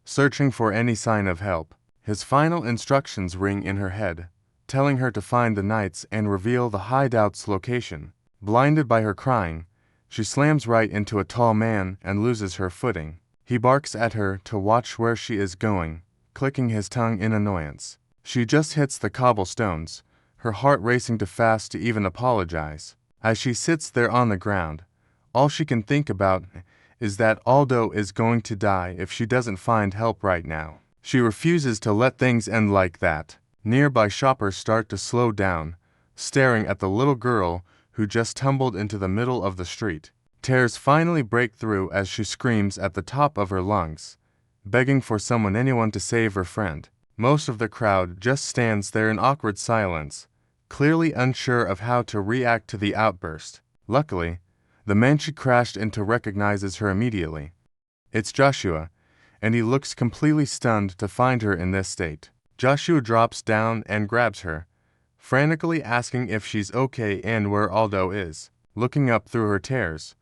searching for any sign of help. His final instructions ring in her head, telling her to find the knights and reveal the hideout's location. Blinded by her crying, she slams right into a tall man and loses her footing. He barks at her to watch where she is going, clicking his tongue in annoyance. She just hits the cobblestones, her heart racing too fast to even apologize. As she sits there on the ground, all she can think about is that Aldo is going to die if she doesn't find help right now. She refuses to let things end like that. Nearby shoppers start to slow down, staring at the little girl who just tumbled into the middle of the street. Tears finally break through as she screams at the top of her lungs, begging for anyone to save her friend. Most of the crowd just stands there in awkward silence, clearly unsure of how to react to the outburst. Luckily, the man she crashed into recognizes her immediately. It's Joshua, and he looks completely stunned to find her in this state. Joshua drops down and grabs her, frantically asking if she's okay and where Aldo is. Looking up through her tears,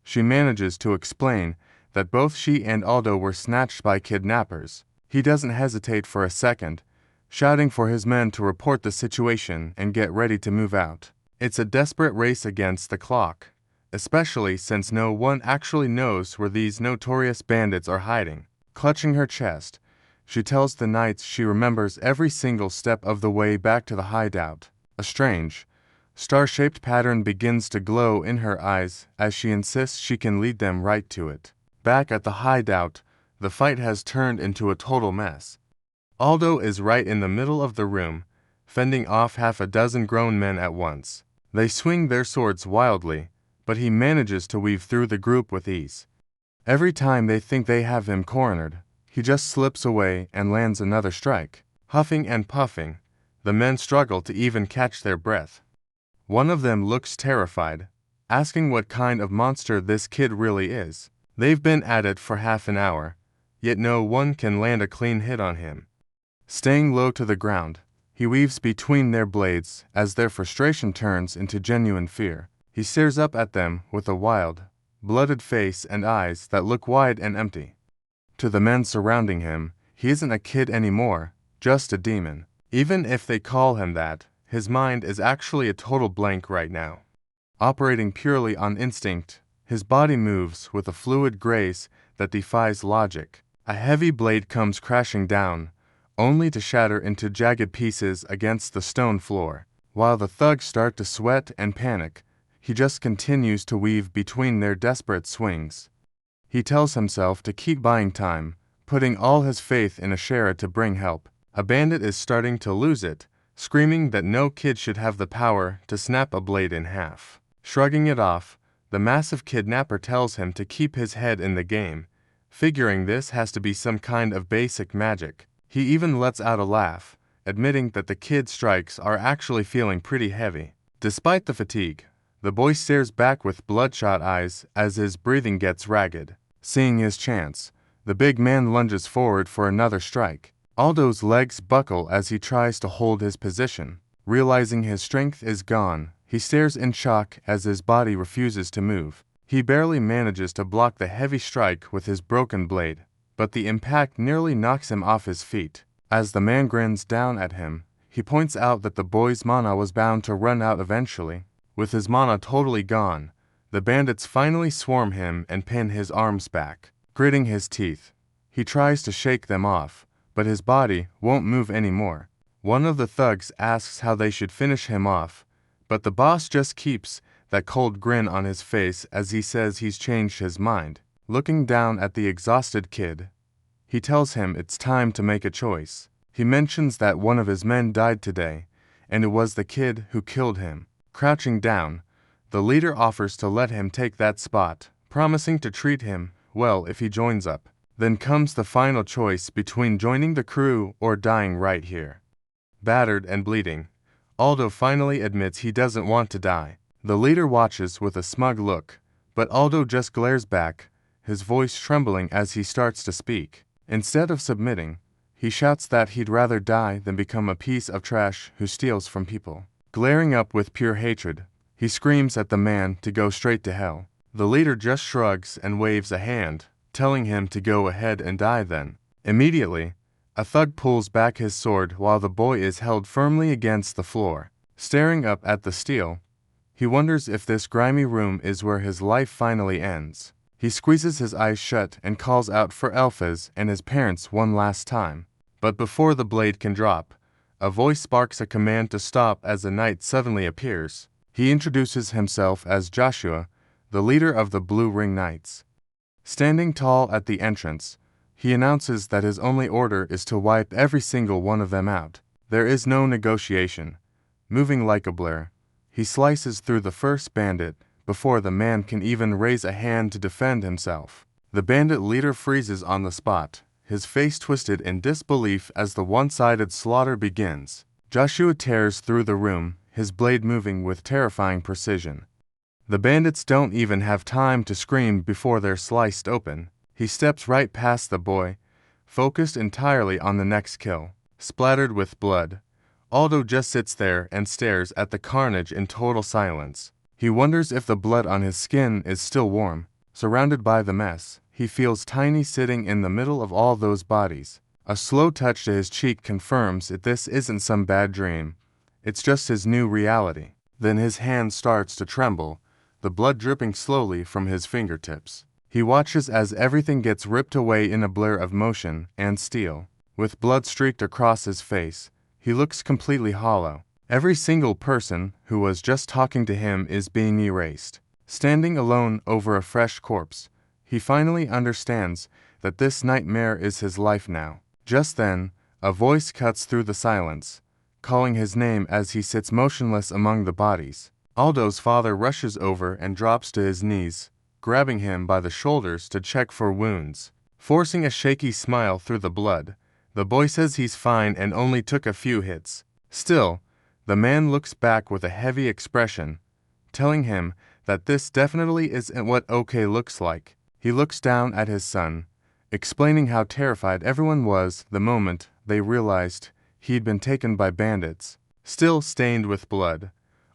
she manages to explain that both she and Aldo were snatched by kidnappers. He doesn't hesitate for a second, shouting for his men to report the situation and get ready to move out. It's a desperate race against the clock, especially since no one actually knows where these notorious bandits are hiding. Clutching her chest, she tells the knights she remembers every single step of the way back to the hideout. A strange, star-shaped pattern begins to glow in her eyes as she insists she can lead them right to it. Back at the hideout, the fight has turned into a total mess. Aldo is right in the middle of the room, fending off half a dozen grown men at once. They swing their swords wildly, but he manages to weave through the group with ease. Every time they think they have him cornered, he just slips away and lands another strike. Huffing and puffing, The men struggle to even catch their breath. One of them looks terrified, asking what kind of monster this kid really is. They've been at it for half an hour, yet no one can land a clean hit on him. Staying low to the ground, he weaves between their blades as their frustration turns into genuine fear. He stares up at them with a wild, blooded face and eyes that look wide and empty. To the men surrounding him, he isn't a kid anymore, just a demon. Even if they call him that, his mind is actually a total blank right now. Operating purely on instinct, his body moves with a fluid grace that defies logic. A heavy blade comes crashing down, only to shatter into jagged pieces against the stone floor. While the thugs start to sweat and panic, he just continues to weave between their desperate swings. He tells himself to keep buying time, putting all his faith in Ashera to bring help. A bandit is starting to lose it, screaming that no kid should have the power to snap a blade in half. Shrugging it off, the massive kidnapper tells him to keep his head in the game, figuring this has to be some kind of basic magic. He even lets out a laugh, admitting that the kid's strikes are actually feeling pretty heavy. Despite the fatigue, the boy stares back with bloodshot eyes as his breathing gets ragged. Seeing his chance, the big man lunges forward for another strike. Aldo's legs buckle as he tries to hold his position. Realizing his strength is gone, he stares in shock as his body refuses to move. He barely manages to block the heavy strike with his broken blade, but the impact nearly knocks him off his feet. As the man grins down at him, he points out that the boy's mana was bound to run out eventually. With his mana totally gone, the bandits finally swarm him and pin his arms back. Gritting his teeth, he tries to shake them off, but his body won't move anymore. One of the thugs asks how they should finish him off, but the boss just keeps that cold grin on his face as he says he's changed his mind. Looking down at the exhausted kid, he tells him it's time to make a choice. He mentions that one of his men died today, and it was the kid who killed him. Crouching down, the leader offers to let him take that spot, promising to treat him well if he joins up. Then comes the final choice between joining the crew or dying right here. Battered and bleeding, Aldo finally admits he doesn't want to die. The leader watches with a smug look, but Aldo just glares back, his voice trembling as he starts to speak. Instead of submitting, he shouts that he'd rather die than become a piece of trash who steals from people. Glaring up with pure hatred, he screams at the man to go straight to hell. The leader just shrugs and waves a hand, telling him to go ahead and die then. Immediately, a thug pulls back his sword while the boy is held firmly against the floor. Staring up at the steel, he wonders if this grimy room is where his life finally ends. He squeezes his eyes shut and calls out for Elphaz and his parents one last time. But before the blade can drop, a voice sparks a command to stop as a knight suddenly appears. He introduces himself as Joshua, the leader of the Blue Ring Knights. Standing tall at the entrance, he announces that his only order is to wipe every single one of them out. There is no negotiation. Moving like a blur, he slices through the first bandit before the man can even raise a hand to defend himself. The bandit leader freezes on the spot, his face twisted in disbelief as the one-sided slaughter begins. Joshua tears through the room, his blade moving with terrifying precision. The bandits don't even have time to scream before they're sliced open. He steps right past the boy, focused entirely on the next kill. Splattered with blood, Aldo just sits there and stares at the carnage in total silence. He wonders if the blood on his skin is still warm. Surrounded by the mess, he feels tiny sitting in the middle of all those bodies. A slow touch to his cheek confirms that this isn't some bad dream. It's just his new reality. Then his hand starts to tremble, the blood dripping slowly from his fingertips. He watches as everything gets ripped away in a blur of motion and steel. With blood streaked across his face, he looks completely hollow. Every single person who was just talking to him is being erased. Standing alone over a fresh corpse, he finally understands that this nightmare is his life now. Just then, a voice cuts through the silence, calling his name as he sits motionless among the bodies. Aldo's father rushes over and drops to his knees, grabbing him by the shoulders to check for wounds. Forcing a shaky smile through the blood, the boy says he's fine and only took a few hits. Still, the man looks back with a heavy expression, telling him that this definitely isn't what OK looks like. He looks down at his son, explaining how terrified everyone was the moment they realized he'd been taken by bandits. Still stained with blood,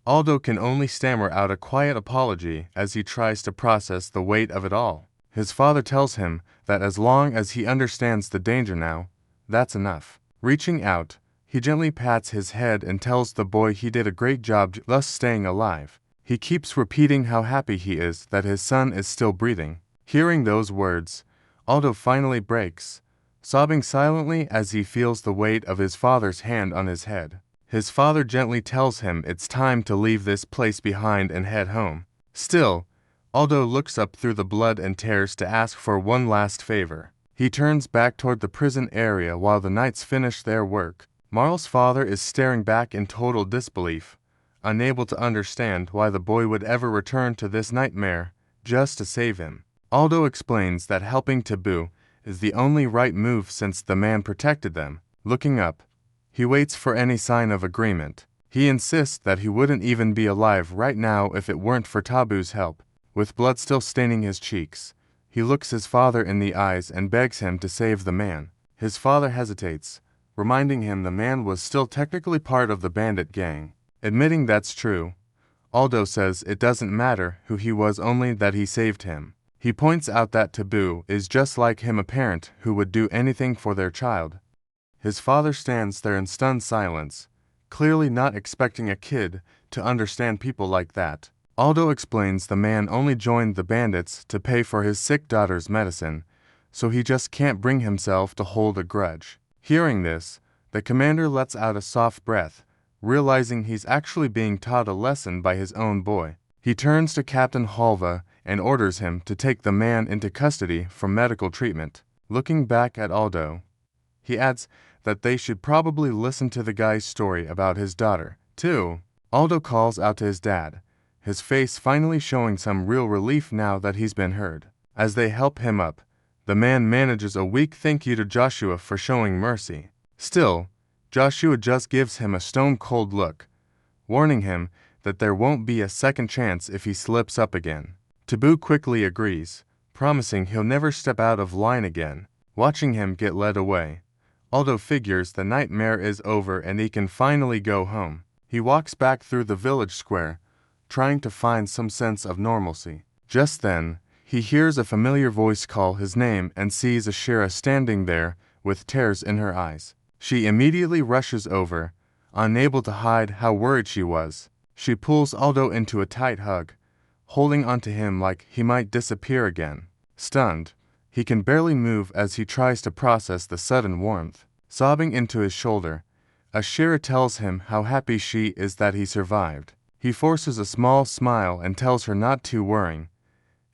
Aldo can only stammer out a quiet apology as he tries to process the weight of it all. His father tells him that as long as he understands the danger now, that's enough. Reaching out, he gently pats his head and tells the boy he did a great job thus staying alive. He keeps repeating how happy he is that his son is still breathing. Hearing those words, Aldo finally breaks, sobbing silently as he feels the weight of his father's hand on his head. His father gently tells him it's time to leave this place behind and head home. Still, Aldo looks up through the blood and tears to ask for one last favor. He turns back toward the prison area while the knights finish their work. Marl's father is staring back in total disbelief, unable to understand why the boy would ever return to this nightmare just to save him. Aldo explains that helping Taboo is the only right move since the man protected them. Looking up, he waits for any sign of agreement. He insists that he wouldn't even be alive right now if it weren't for Taboo's help. With blood still staining his cheeks, he looks his father in the eyes and begs him to save the man. His father hesitates, reminding him the man was still technically part of the bandit gang. Admitting that's true, Aldo says it doesn't matter who he was, only that he saved him. He points out that Taboo is just like him, a parent who would do anything for their child. His father stands there in stunned silence, clearly not expecting a kid to understand people like that. Aldo explains the man only joined the bandits to pay for his sick daughter's medicine, so he just can't bring himself to hold a grudge. Hearing this, the commander lets out a soft breath, realizing he's actually being taught a lesson by his own boy. He turns to Captain Halva and orders him to take the man into custody for medical treatment. Looking back at Aldo, he adds that they should probably listen to the guy's story about his daughter, too. Aldo calls out to his dad, his face finally showing some real relief now that he's been heard. As they help him up, the man manages a weak thank you to Joshua for showing mercy. Still, Joshua just gives him a stone-cold look, warning him that there won't be a second chance if he slips up again. Taboo quickly agrees, promising he'll never step out of line again. Watching him get led away, Aldo figures the nightmare is over and he can finally go home. He walks back through the village square, trying to find some sense of normalcy. Just then, he hears a familiar voice call his name and sees Ashira standing there with tears in her eyes. She immediately rushes over, unable to hide how worried she was. She pulls Aldo into a tight hug, holding onto him like he might disappear again. Stunned, he can barely move as he tries to process the sudden warmth. Sobbing into his shoulder, Ashira tells him how happy she is that he survived. He forces a small smile and tells her not to worry,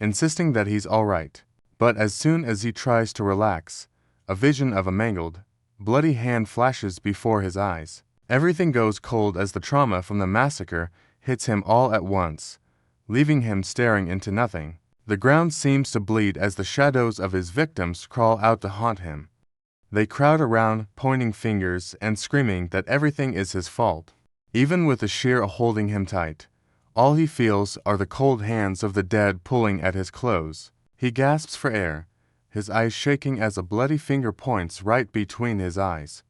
insisting that he's all right. But as soon as he tries to relax, a vision of a mangled, bloody hand flashes before his eyes. Everything goes cold as the trauma from the massacre hits him all at once, leaving him staring into nothing. The ground seems to bleed as the shadows of his victims crawl out to haunt him. They crowd around, pointing fingers and screaming that everything is his fault. Even with Ashira holding him tight, all he feels are the cold hands of the dead pulling at his clothes. He gasps for air, his eyes shaking as a bloody finger points right between his eyes.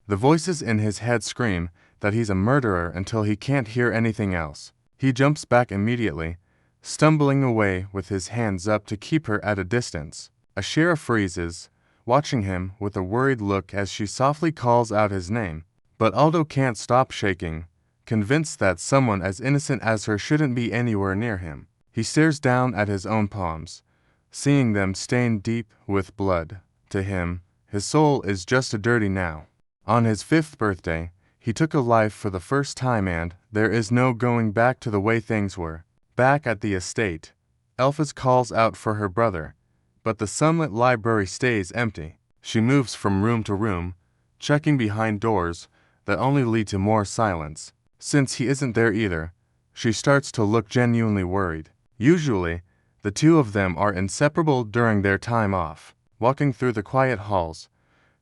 The voices in his head scream that he's a murderer until he can't hear anything else. He jumps back immediately, stumbling away with his hands up to keep her at a distance. Ashira freezes, watching him with a worried look as she softly calls out his name. But Aldo can't stop shaking, convinced that someone as innocent as her shouldn't be anywhere near him. He stares down at his own palms, seeing them stained deep with blood. To him, his soul is just as dirty now. On his 5th birthday, he took a life for the first time and there is no going back to the way things were. Back at the estate, Elphys calls out for her brother, but the sunlit library stays empty. She moves from room to room, checking behind doors that only lead to more silence. Since he isn't there either, she starts to look genuinely worried. Usually, the two of them are inseparable during their time off. Walking through the quiet halls,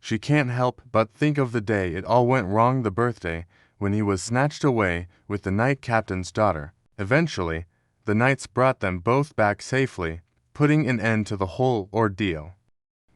she can't help but think of the day it all went wrong, the birthday when he was snatched away with the Knight Captain's daughter. Eventually, the knights brought them both back safely, putting an end to the whole ordeal.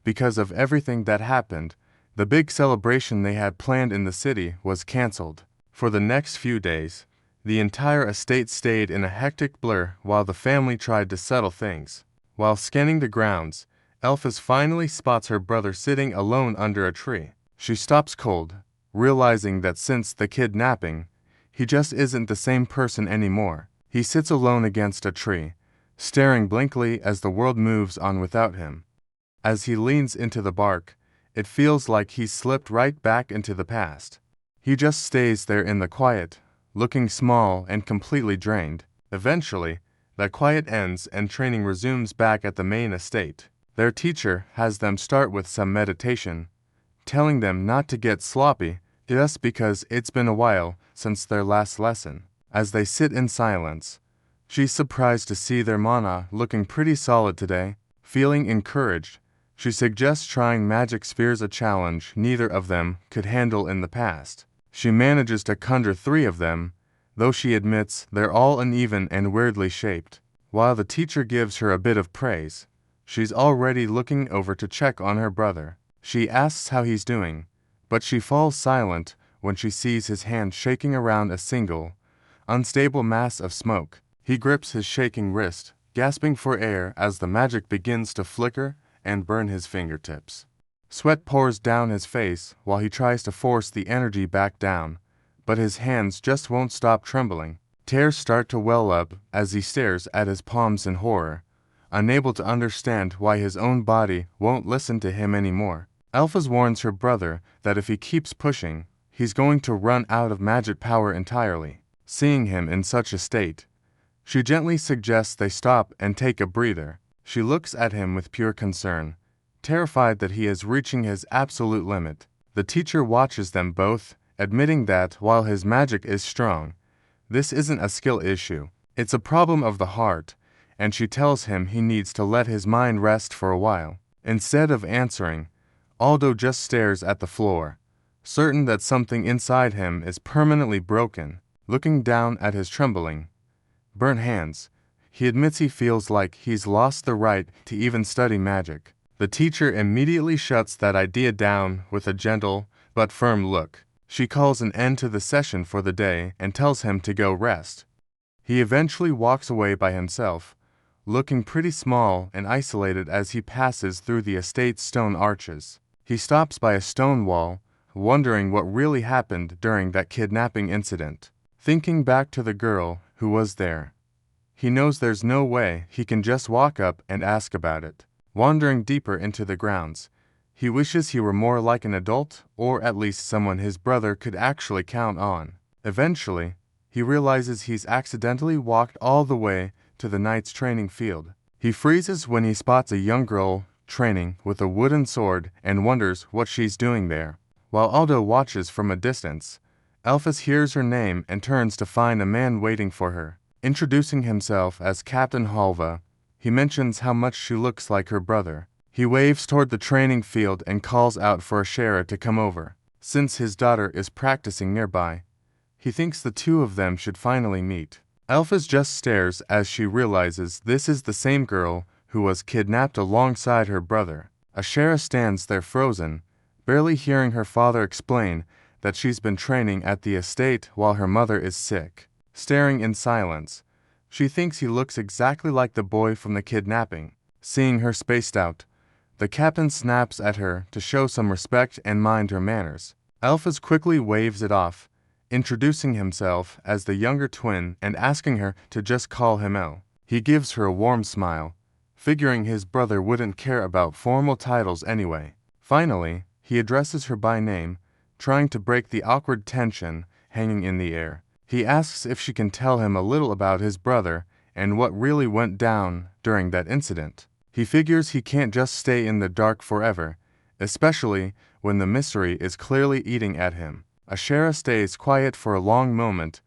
Because of everything that happened, the big celebration they had planned in the city was cancelled. For the next few days, the entire estate stayed in a hectic blur while the family tried to settle things. While scanning the grounds, Elphys finally spots her brother sitting alone under a tree. She stops cold, realizing that since the kidnapping, he just isn't the same person anymore. He sits alone against a tree, staring blankly as the world moves on without him. As he leans into the bark, it feels like he's slipped right back into the past. He just stays there in the quiet, looking small and completely drained. Eventually, that quiet ends and training resumes back at the main estate. Their teacher has them start with some meditation, telling them not to get sloppy just because it's been a while since their last lesson. As they sit in silence, she's surprised to see their mana looking pretty solid today. Feeling encouraged, she suggests trying magic spheres, a challenge neither of them could handle in the past. She manages to conjure 3 of them, though she admits they're all uneven and weirdly shaped. While the teacher gives her a bit of praise, she's already looking over to check on her brother. She asks how he's doing, but she falls silent when she sees his hand shaking around a single, unstable mass of smoke. He grips his shaking wrist, gasping for air as the magic begins to flicker and burn his fingertips. Sweat pours down his face while he tries to force the energy back down, but his hands just won't stop trembling. Tears start to well up as he stares at his palms in horror, unable to understand why his own body won't listen to him anymore. Elphys warns her brother that if he keeps pushing, he's going to run out of magic power entirely. Seeing him in such a state, she gently suggests they stop and take a breather. She looks at him with pure concern, terrified that he is reaching his absolute limit. The teacher watches them both, admitting that while his magic is strong, this isn't a skill issue. It's a problem of the heart, and she tells him he needs to let his mind rest for a while. Instead of answering, Aldo just stares at the floor, certain that something inside him is permanently broken. Looking down at his trembling, burnt hands, he admits he feels like he's lost the right to even study magic. The teacher immediately shuts that idea down with a gentle but firm look. She calls an end to the session for the day and tells him to go rest. He eventually walks away by himself, looking pretty small and isolated as he passes through the estate's stone arches. He stops by a stone wall, wondering what really happened during that kidnapping incident. Thinking back to the girl who was there, he knows there's no way he can just walk up and ask about it. Wandering deeper into the grounds, he wishes he were more like an adult, or at least someone his brother could actually count on. Eventually, he realizes he's accidentally walked all the way to the knight's training field. He freezes when he spots a young girl training with a wooden sword and wonders what she's doing there. While Aldo watches from a distance, Elphys hears her name and turns to find a man waiting for her. Introducing himself as Captain Halva, he mentions how much she looks like her brother. He waves toward the training field and calls out for Ashera to come over. Since his daughter is practicing nearby, he thinks the two of them should finally meet. Elphys just stares as she realizes this is the same girl who was kidnapped alongside her brother. Ashera stands there frozen, barely hearing her father explain that she's been training at the estate while her mother is sick. Staring in silence, she thinks he looks exactly like the boy from the kidnapping. Seeing her spaced out, the captain snaps at her to show some respect and mind her manners. Elphys quickly waves it off, introducing himself as the younger twin and asking her to just call him El. He gives her a warm smile, figuring his brother wouldn't care about formal titles anyway. Finally, he addresses her by name, trying to break the awkward tension hanging in the air. He asks if she can tell him a little about his brother and what really went down during that incident. He figures he can't just stay in the dark forever, especially when the mystery is clearly eating at him. Ashera stays quiet for a long moment,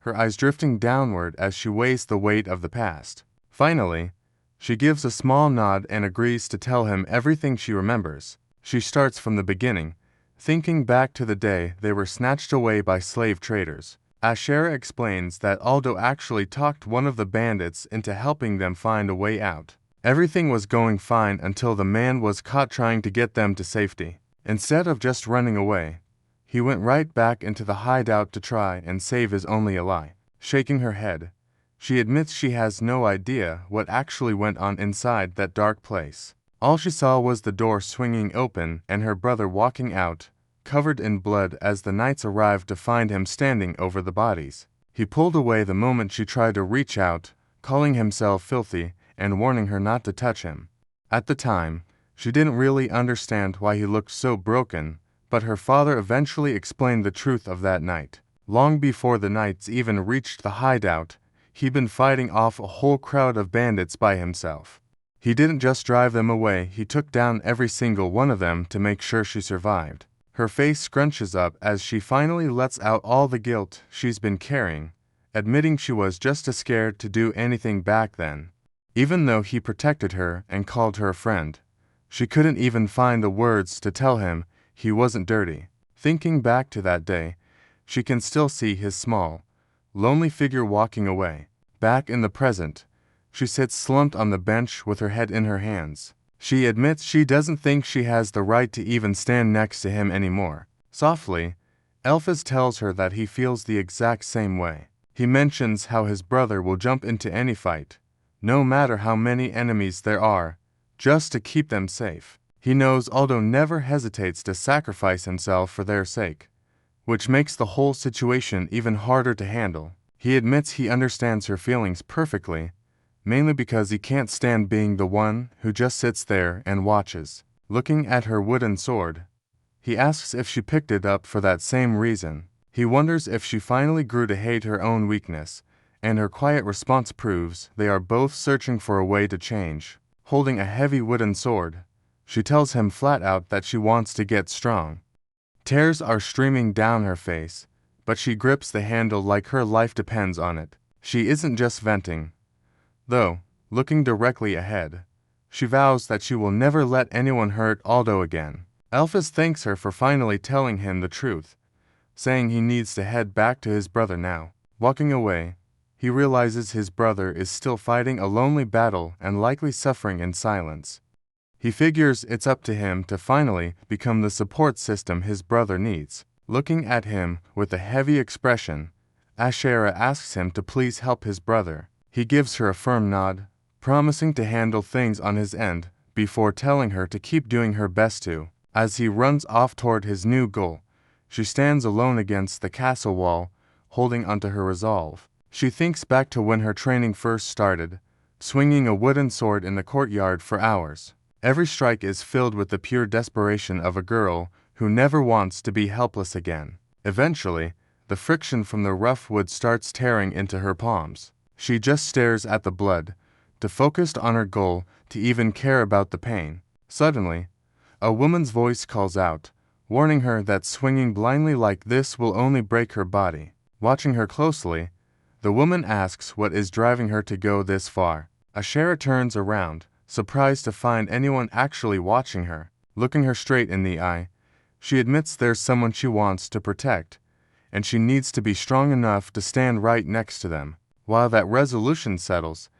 her eyes drifting downward as she weighs the weight of the past. Finally, she gives a small nod and agrees to tell him everything she remembers. She starts from the beginning, thinking back to the day they were snatched away by slave traders. Ashera explains that Aldo actually talked one of the bandits into helping them find a way out. Everything was going fine until the man was caught trying to get them to safety. Instead of just running away, he went right back into the hideout to try and save his only ally. Shaking her head, she admits she has no idea what actually went on inside that dark place. All she saw was the door swinging open and her brother walking out, covered in blood as the knights arrived to find him standing over the bodies. He pulled away the moment she tried to reach out, calling himself filthy and warning her not to touch him. At the time, she didn't really understand why he looked so broken, but her father eventually explained the truth of that night. Long before the knights even reached the hideout, he'd been fighting off a whole crowd of bandits by himself. He didn't just drive them away, he took down every single one of them to make sure she survived. Her face scrunches up as she finally lets out all the guilt she's been carrying, admitting she was just as scared to do anything back then. Even though he protected her and called her a friend, she couldn't even find the words to tell him he wasn't dirty. Thinking back to that day, she can still see his small, lonely figure walking away. Back in the present, she sits slumped on the bench with her head in her hands. She admits she doesn't think she has the right to even stand next to him anymore. Softly, Elphys tells her that he feels the exact same way. He mentions how his brother will jump into any fight, no matter how many enemies there are, just to keep them safe. He knows Aldo never hesitates to sacrifice himself for their sake, which makes the whole situation even harder to handle. He admits he understands her feelings perfectly, mainly because he can't stand being the one who just sits there and watches. Looking at her wooden sword, he asks if she picked it up for that same reason. He wonders if she finally grew to hate her own weakness, and her quiet response proves they are both searching for a way to change. Holding a heavy wooden sword, she tells him flat out that she wants to get strong. Tears are streaming down her face, but she grips the handle like her life depends on it. She isn't just venting, though. Looking directly ahead, she vows that she will never let anyone hurt Aldo again. Elphys thanks her for finally telling him the truth, saying he needs to head back to his brother now. Walking away, he realizes his brother is still fighting a lonely battle and likely suffering in silence. He figures it's up to him to finally become the support system his brother needs. Looking at him with a heavy expression, Ashera asks him to please help his brother. He gives her a firm nod, promising to handle things on his end, before telling her to keep doing her best to. As he runs off toward his new goal, she stands alone against the castle wall, holding onto her resolve. She thinks back to when her training first started, swinging a wooden sword in the courtyard for hours. Every strike is filled with the pure desperation of a girl who never wants to be helpless again. Eventually, the friction from the rough wood starts tearing into her palms. She just stares at the blood, too focused on her goal to even care about the pain. Suddenly, a woman's voice calls out, warning her that swinging blindly like this will only break her body. Watching her closely, the woman asks what is driving her to go this far. Ashera turns around, surprised to find anyone actually watching her. Looking her straight in the eye, she admits there's someone she wants to protect, and she needs to be strong enough to stand right next to them. While that resolution settles,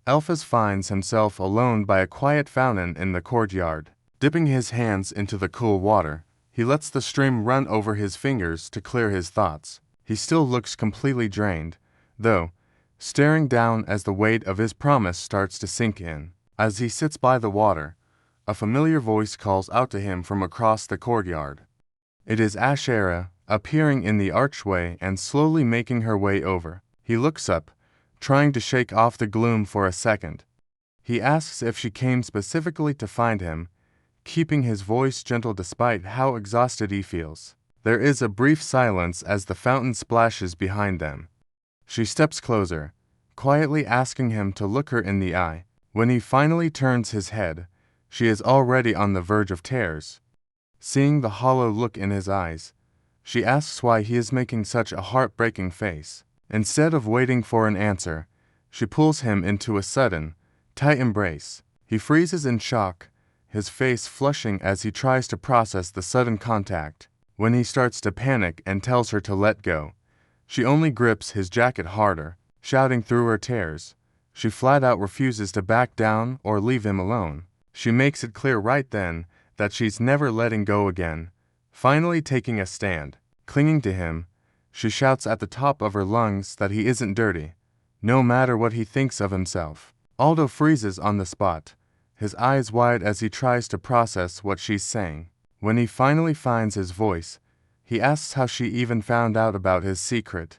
Elphys finds himself alone by a quiet fountain in the courtyard. Dipping his hands into the cool water, he lets the stream run over his fingers to clear his thoughts. He still looks completely drained, though, staring down as the weight of his promise starts to sink in. As he sits by the water, a familiar voice calls out to him from across the courtyard. It is Ashera, appearing in the archway and slowly making her way over. He looks up, trying to shake off the gloom for a second. He asks if she came specifically to find him, keeping his voice gentle despite how exhausted he feels. There is a brief silence as the fountain splashes behind them. She steps closer, quietly asking him to look her in the eye. When he finally turns his head, she is already on the verge of tears. Seeing the hollow look in his eyes, she asks why he is making such a heartbreaking face. Instead of waiting for an answer, she pulls him into a sudden, tight embrace. He freezes in shock, his face flushing as he tries to process the sudden contact. When he starts to panic and tells her to let go, she only grips his jacket harder, shouting through her tears. She flat out refuses to back down or leave him alone. She makes it clear right then that she's never letting go again. Finally taking a stand, clinging to him, she shouts at the top of her lungs that he isn't dirty, no matter what he thinks of himself. Aldo freezes on the spot, his eyes wide as he tries to process what she's saying. When he finally finds his voice, he asks how she even found out about his secret.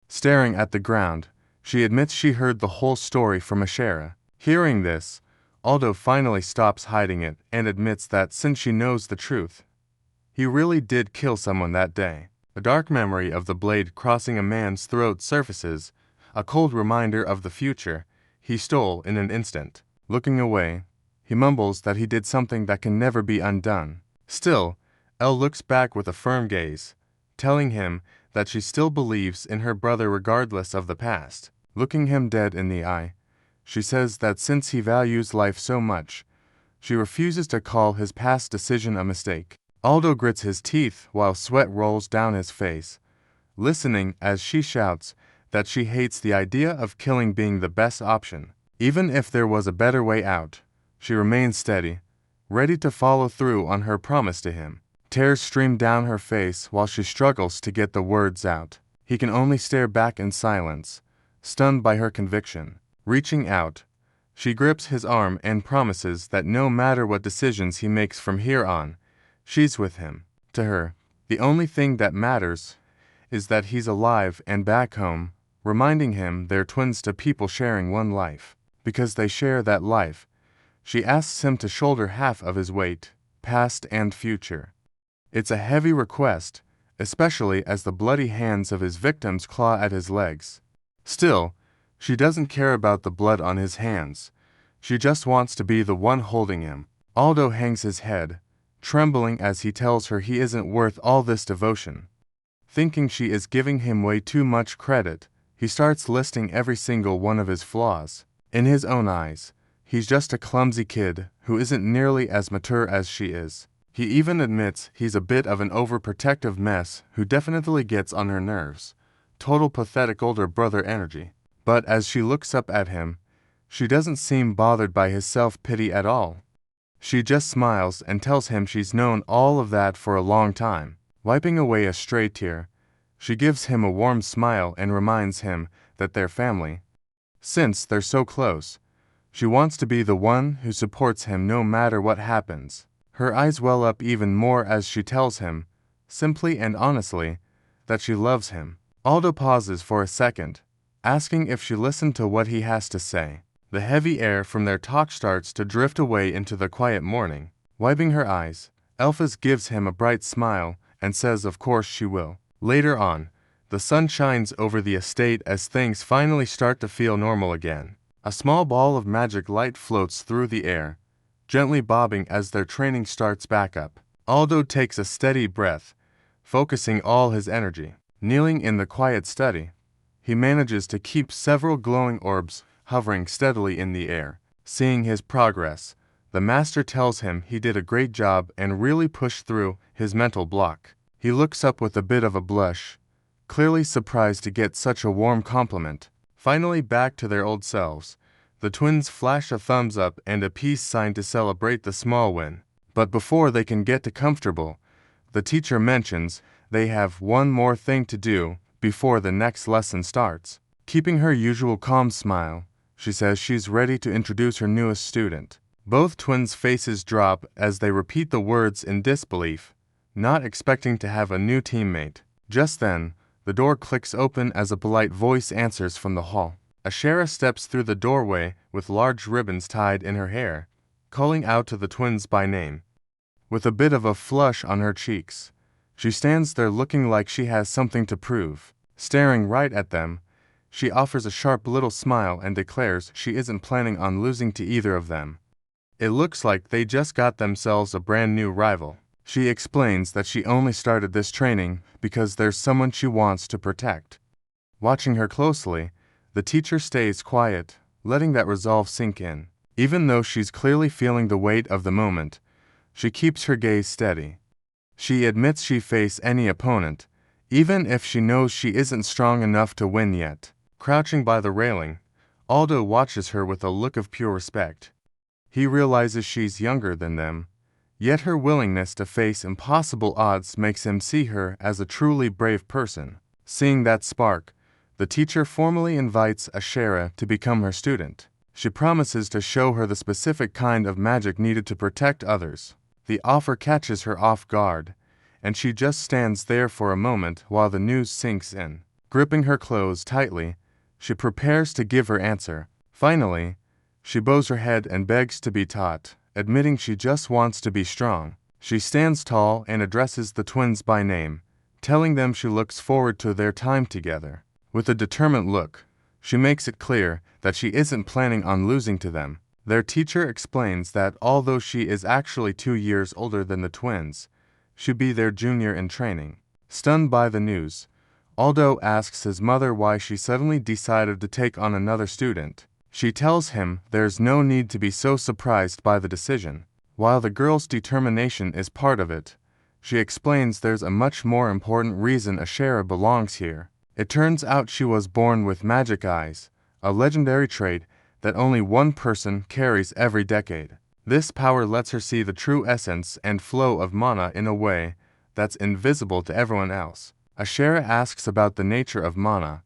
Staring at the ground, she admits she heard the whole story from Ashera. Hearing this, Aldo finally stops hiding it and admits that since she knows the truth, he really did kill someone that day. A dark memory of the blade crossing a man's throat surfaces, a cold reminder of the future he stole in an instant. Looking away, he mumbles that he did something that can never be undone. Still, Elle looks back with a firm gaze, telling him that she still believes in her brother regardless of the past. Looking him dead in the eye, she says that since he values life so much, she refuses to call his past decision a mistake. Aldo grits his teeth while sweat rolls down his face, listening as she shouts that she hates the idea of killing being the best option. Even if there was a better way out, she remains steady, ready to follow through on her promise to him. Tears stream down her face while she struggles to get the words out. He can only stare back in silence, stunned by her conviction. Reaching out, she grips his arm and promises that no matter what decisions he makes from here on, she's with him. To her, the only thing that matters is that he's alive and back home, reminding him they're twins to people sharing one life. Because they share that life, she asks him to shoulder half of his weight, past and future. It's a heavy request, especially as the bloody hands of his victims claw at his legs. Still, she doesn't care about the blood on his hands. She just wants to be the one holding him. Aldo hangs his head, trembling as he tells her he isn't worth all this devotion. Thinking she is giving him way too much credit, he starts listing every single one of his flaws. In his own eyes, he's just a clumsy kid who isn't nearly as mature as she is. He even admits he's a bit of an overprotective mess who definitely gets on her nerves. Total pathetic older brother energy. But as she looks up at him, she doesn't seem bothered by his self-pity at all. She just smiles and tells him she's known all of that for a long time. Wiping away a stray tear, she gives him a warm smile and reminds him that they're family. Since they're so close, she wants to be the one who supports him no matter what happens. Her eyes well up even more as she tells him, simply and honestly, that she loves him. Aldo pauses for a second, asking if she listened to what he has to say. The heavy air from their talk starts to drift away into the quiet morning. Wiping her eyes, Elphys gives him a bright smile and says of course she will. Later on, the sun shines over the estate as things finally start to feel normal again. A small ball of magic light floats through the air, gently bobbing as their training starts back up. Aldo takes a steady breath, focusing all his energy. Kneeling in the quiet study, he manages to keep several glowing orbs hovering steadily in the air. Seeing his progress, the master tells him he did a great job and really pushed through his mental block. He looks up with a bit of a blush, clearly surprised to get such a warm compliment. Finally back to their old selves, the twins flash a thumbs up and a peace sign to celebrate the small win. But before they can get to comfortable, the teacher mentions they have one more thing to do before the next lesson starts. Keeping her usual calm smile, she says she's ready to introduce her newest student. Both twins' faces drop as they repeat the words in disbelief, not expecting to have a new teammate. Just then, the door clicks open as a polite voice answers from the hall. Ashera steps through the doorway with large ribbons tied in her hair, calling out to the twins by name. With a bit of a flush on her cheeks, she stands there looking like she has something to prove. Staring right at them, she offers a sharp little smile and declares she isn't planning on losing to either of them. It looks like they just got themselves a brand new rival. She explains that she only started this training because there's someone she wants to protect. Watching her closely, the teacher stays quiet, letting that resolve sink in. Even though she's clearly feeling the weight of the moment, she keeps her gaze steady. She admits she face any opponent, even if she knows she isn't strong enough to win yet. Crouching by the railing, Aldo watches her with a look of pure respect. He realizes she's younger than them, yet her willingness to face impossible odds makes him see her as a truly brave person. Seeing that spark, the teacher formally invites Ashera to become her student. She promises to show her the specific kind of magic needed to protect others. The offer catches her off guard, and she just stands there for a moment while the news sinks in. Gripping her clothes tightly, she prepares to give her answer. Finally, she bows her head and begs to be taught, admitting she just wants to be strong. She stands tall and addresses the twins by name, telling them she looks forward to their time together. With a determined look, she makes it clear that she isn't planning on losing to them. Their teacher explains that although she is actually 2 years older than the twins, she'd be their junior in training. Stunned by the news, Aldo asks his mother why she suddenly decided to take on another student. She tells him there's no need to be so surprised by the decision. While the girl's determination is part of it, she explains there's a much more important reason Ashera belongs here. It turns out she was born with magic eyes, a legendary trait that only one person carries every decade. This power lets her see the true essence and flow of mana in a way that's invisible to everyone else. Ashera asks about the nature of mana,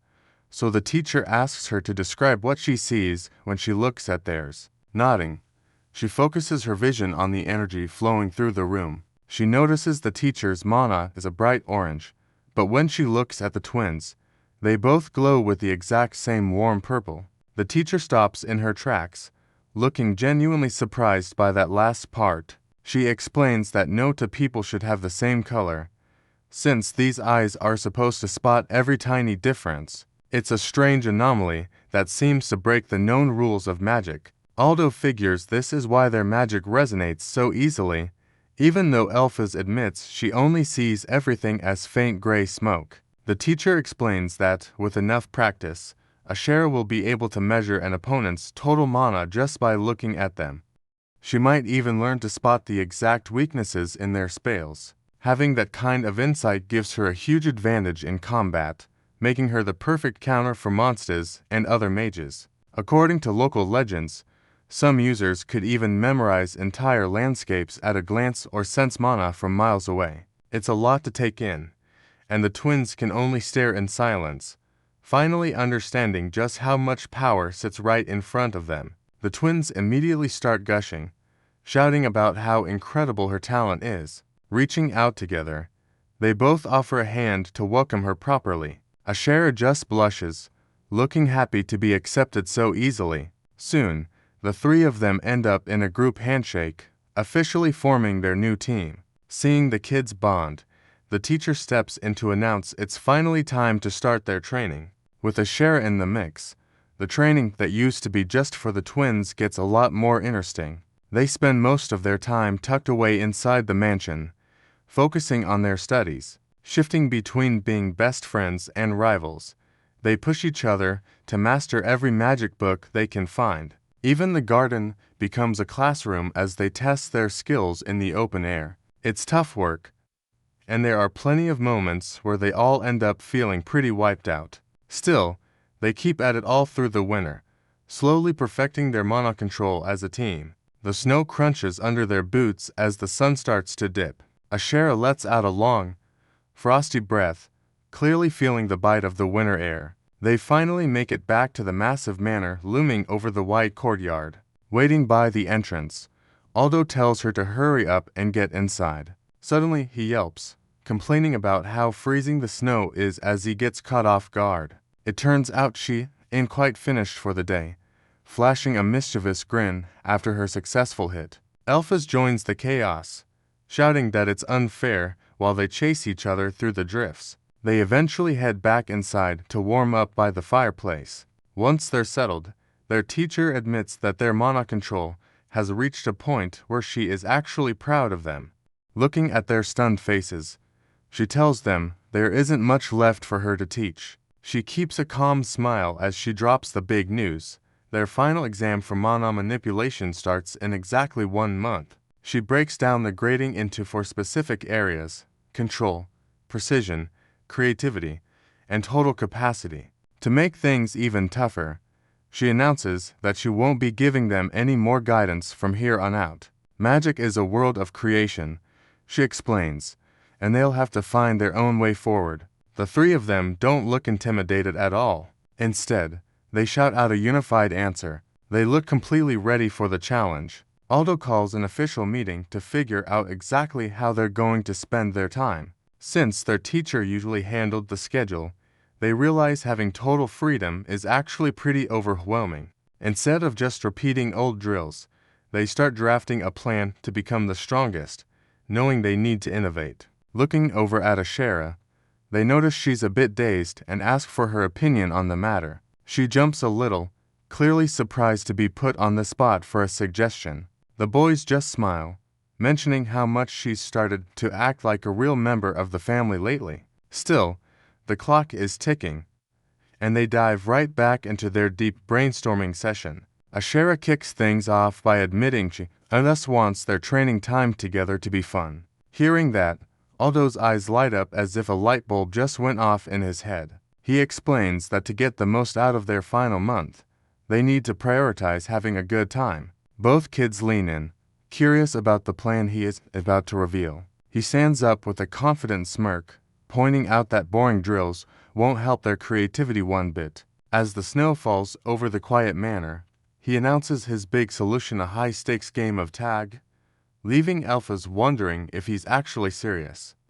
so the teacher asks her to describe what she sees when she looks at theirs. Nodding, she focuses her vision on the energy flowing through the room. She notices the teacher's mana is a bright orange, but when she looks at the twins, they both glow with the exact same warm purple. The teacher stops in her tracks, looking genuinely surprised by that last part. She explains that no two people should have the same color, since these eyes are supposed to spot every tiny difference. It's a strange anomaly that seems to break the known rules of magic. Aldo figures this is why their magic resonates so easily, even though Elphys admits she only sees everything as faint gray smoke. The teacher explains that, with enough practice, Ashera will be able to measure an opponent's total mana just by looking at them. She might even learn to spot the exact weaknesses in their spells. Having that kind of insight gives her a huge advantage in combat, making her the perfect counter for monsters and other mages. According to local legends, some users could even memorize entire landscapes at a glance or sense mana from miles away. It's a lot to take in, and the twins can only stare in silence, finally understanding just how much power sits right in front of them. The twins immediately start gushing, shouting about how incredible her talent is. Reaching out together, they both offer a hand to welcome her properly. Ashera just blushes, looking happy to be accepted so easily. Soon, the three of them end up in a group handshake, officially forming their new team. Seeing the kids bond, the teacher steps in to announce it's finally time to start their training. With Ashera in the mix, the training that used to be just for the twins gets a lot more interesting. They spend most of their time tucked away inside the mansion, focusing on their studies. Shifting between being best friends and rivals, they push each other to master every magic book they can find. Even the garden becomes a classroom as they test their skills in the open air. It's tough work, and there are plenty of moments where they all end up feeling pretty wiped out. Still, they keep at it all through the winter, slowly perfecting their mana control as a team. The snow crunches under their boots as the sun starts to dip. Ashera lets out a long, frosty breath, clearly feeling the bite of the winter air. They finally make it back to the massive manor looming over the wide courtyard. Waiting by the entrance, Aldo tells her to hurry up and get inside. Suddenly he yelps, complaining about how freezing the snow is as he gets caught off guard. It turns out she ain't quite finished for the day, flashing a mischievous grin after her successful hit. Elphys joins the chaos, shouting that it's unfair while they chase each other through the drifts. They eventually head back inside to warm up by the fireplace. Once they're settled, their teacher admits that their mana control has reached a point where she is actually proud of them. Looking at their stunned faces, she tells them there isn't much left for her to teach. She keeps a calm smile as she drops the big news. Their final exam for mana manipulation starts in exactly 1 month. She breaks down the grading into 4 specific areas: control, precision, creativity, and total capacity. To make things even tougher, she announces that she won't be giving them any more guidance from here on out. Magic is a world of creation, she explains, and they'll have to find their own way forward. The 3 of them don't look intimidated at all. Instead, they shout out a unified answer. They look completely ready for the challenge. Aldo calls an official meeting to figure out exactly how they're going to spend their time. Since their teacher usually handled the schedule, they realize having total freedom is actually pretty overwhelming. Instead of just repeating old drills, they start drafting a plan to become the strongest, knowing they need to innovate. Looking over at Ashera, they notice she's a bit dazed and ask for her opinion on the matter. She jumps a little, clearly surprised to be put on the spot for a suggestion. The boys just smile, mentioning how much she's started to act like a real member of the family lately. Still, the clock is ticking, and they dive right back into their deep brainstorming session. Ashera kicks things off by admitting she just wants their training time together to be fun. Hearing that, Aldo's eyes light up as if a light bulb just went off in his head. He explains that to get the most out of their final month, they need to prioritize having a good time. Both kids lean in, curious about the plan he is about to reveal. He stands up with a confident smirk, pointing out that boring drills won't help their creativity one bit. As the snow falls over the quiet manor, he announces his big solution: a high-stakes game of tag, leaving alphas wondering if he's actually serious.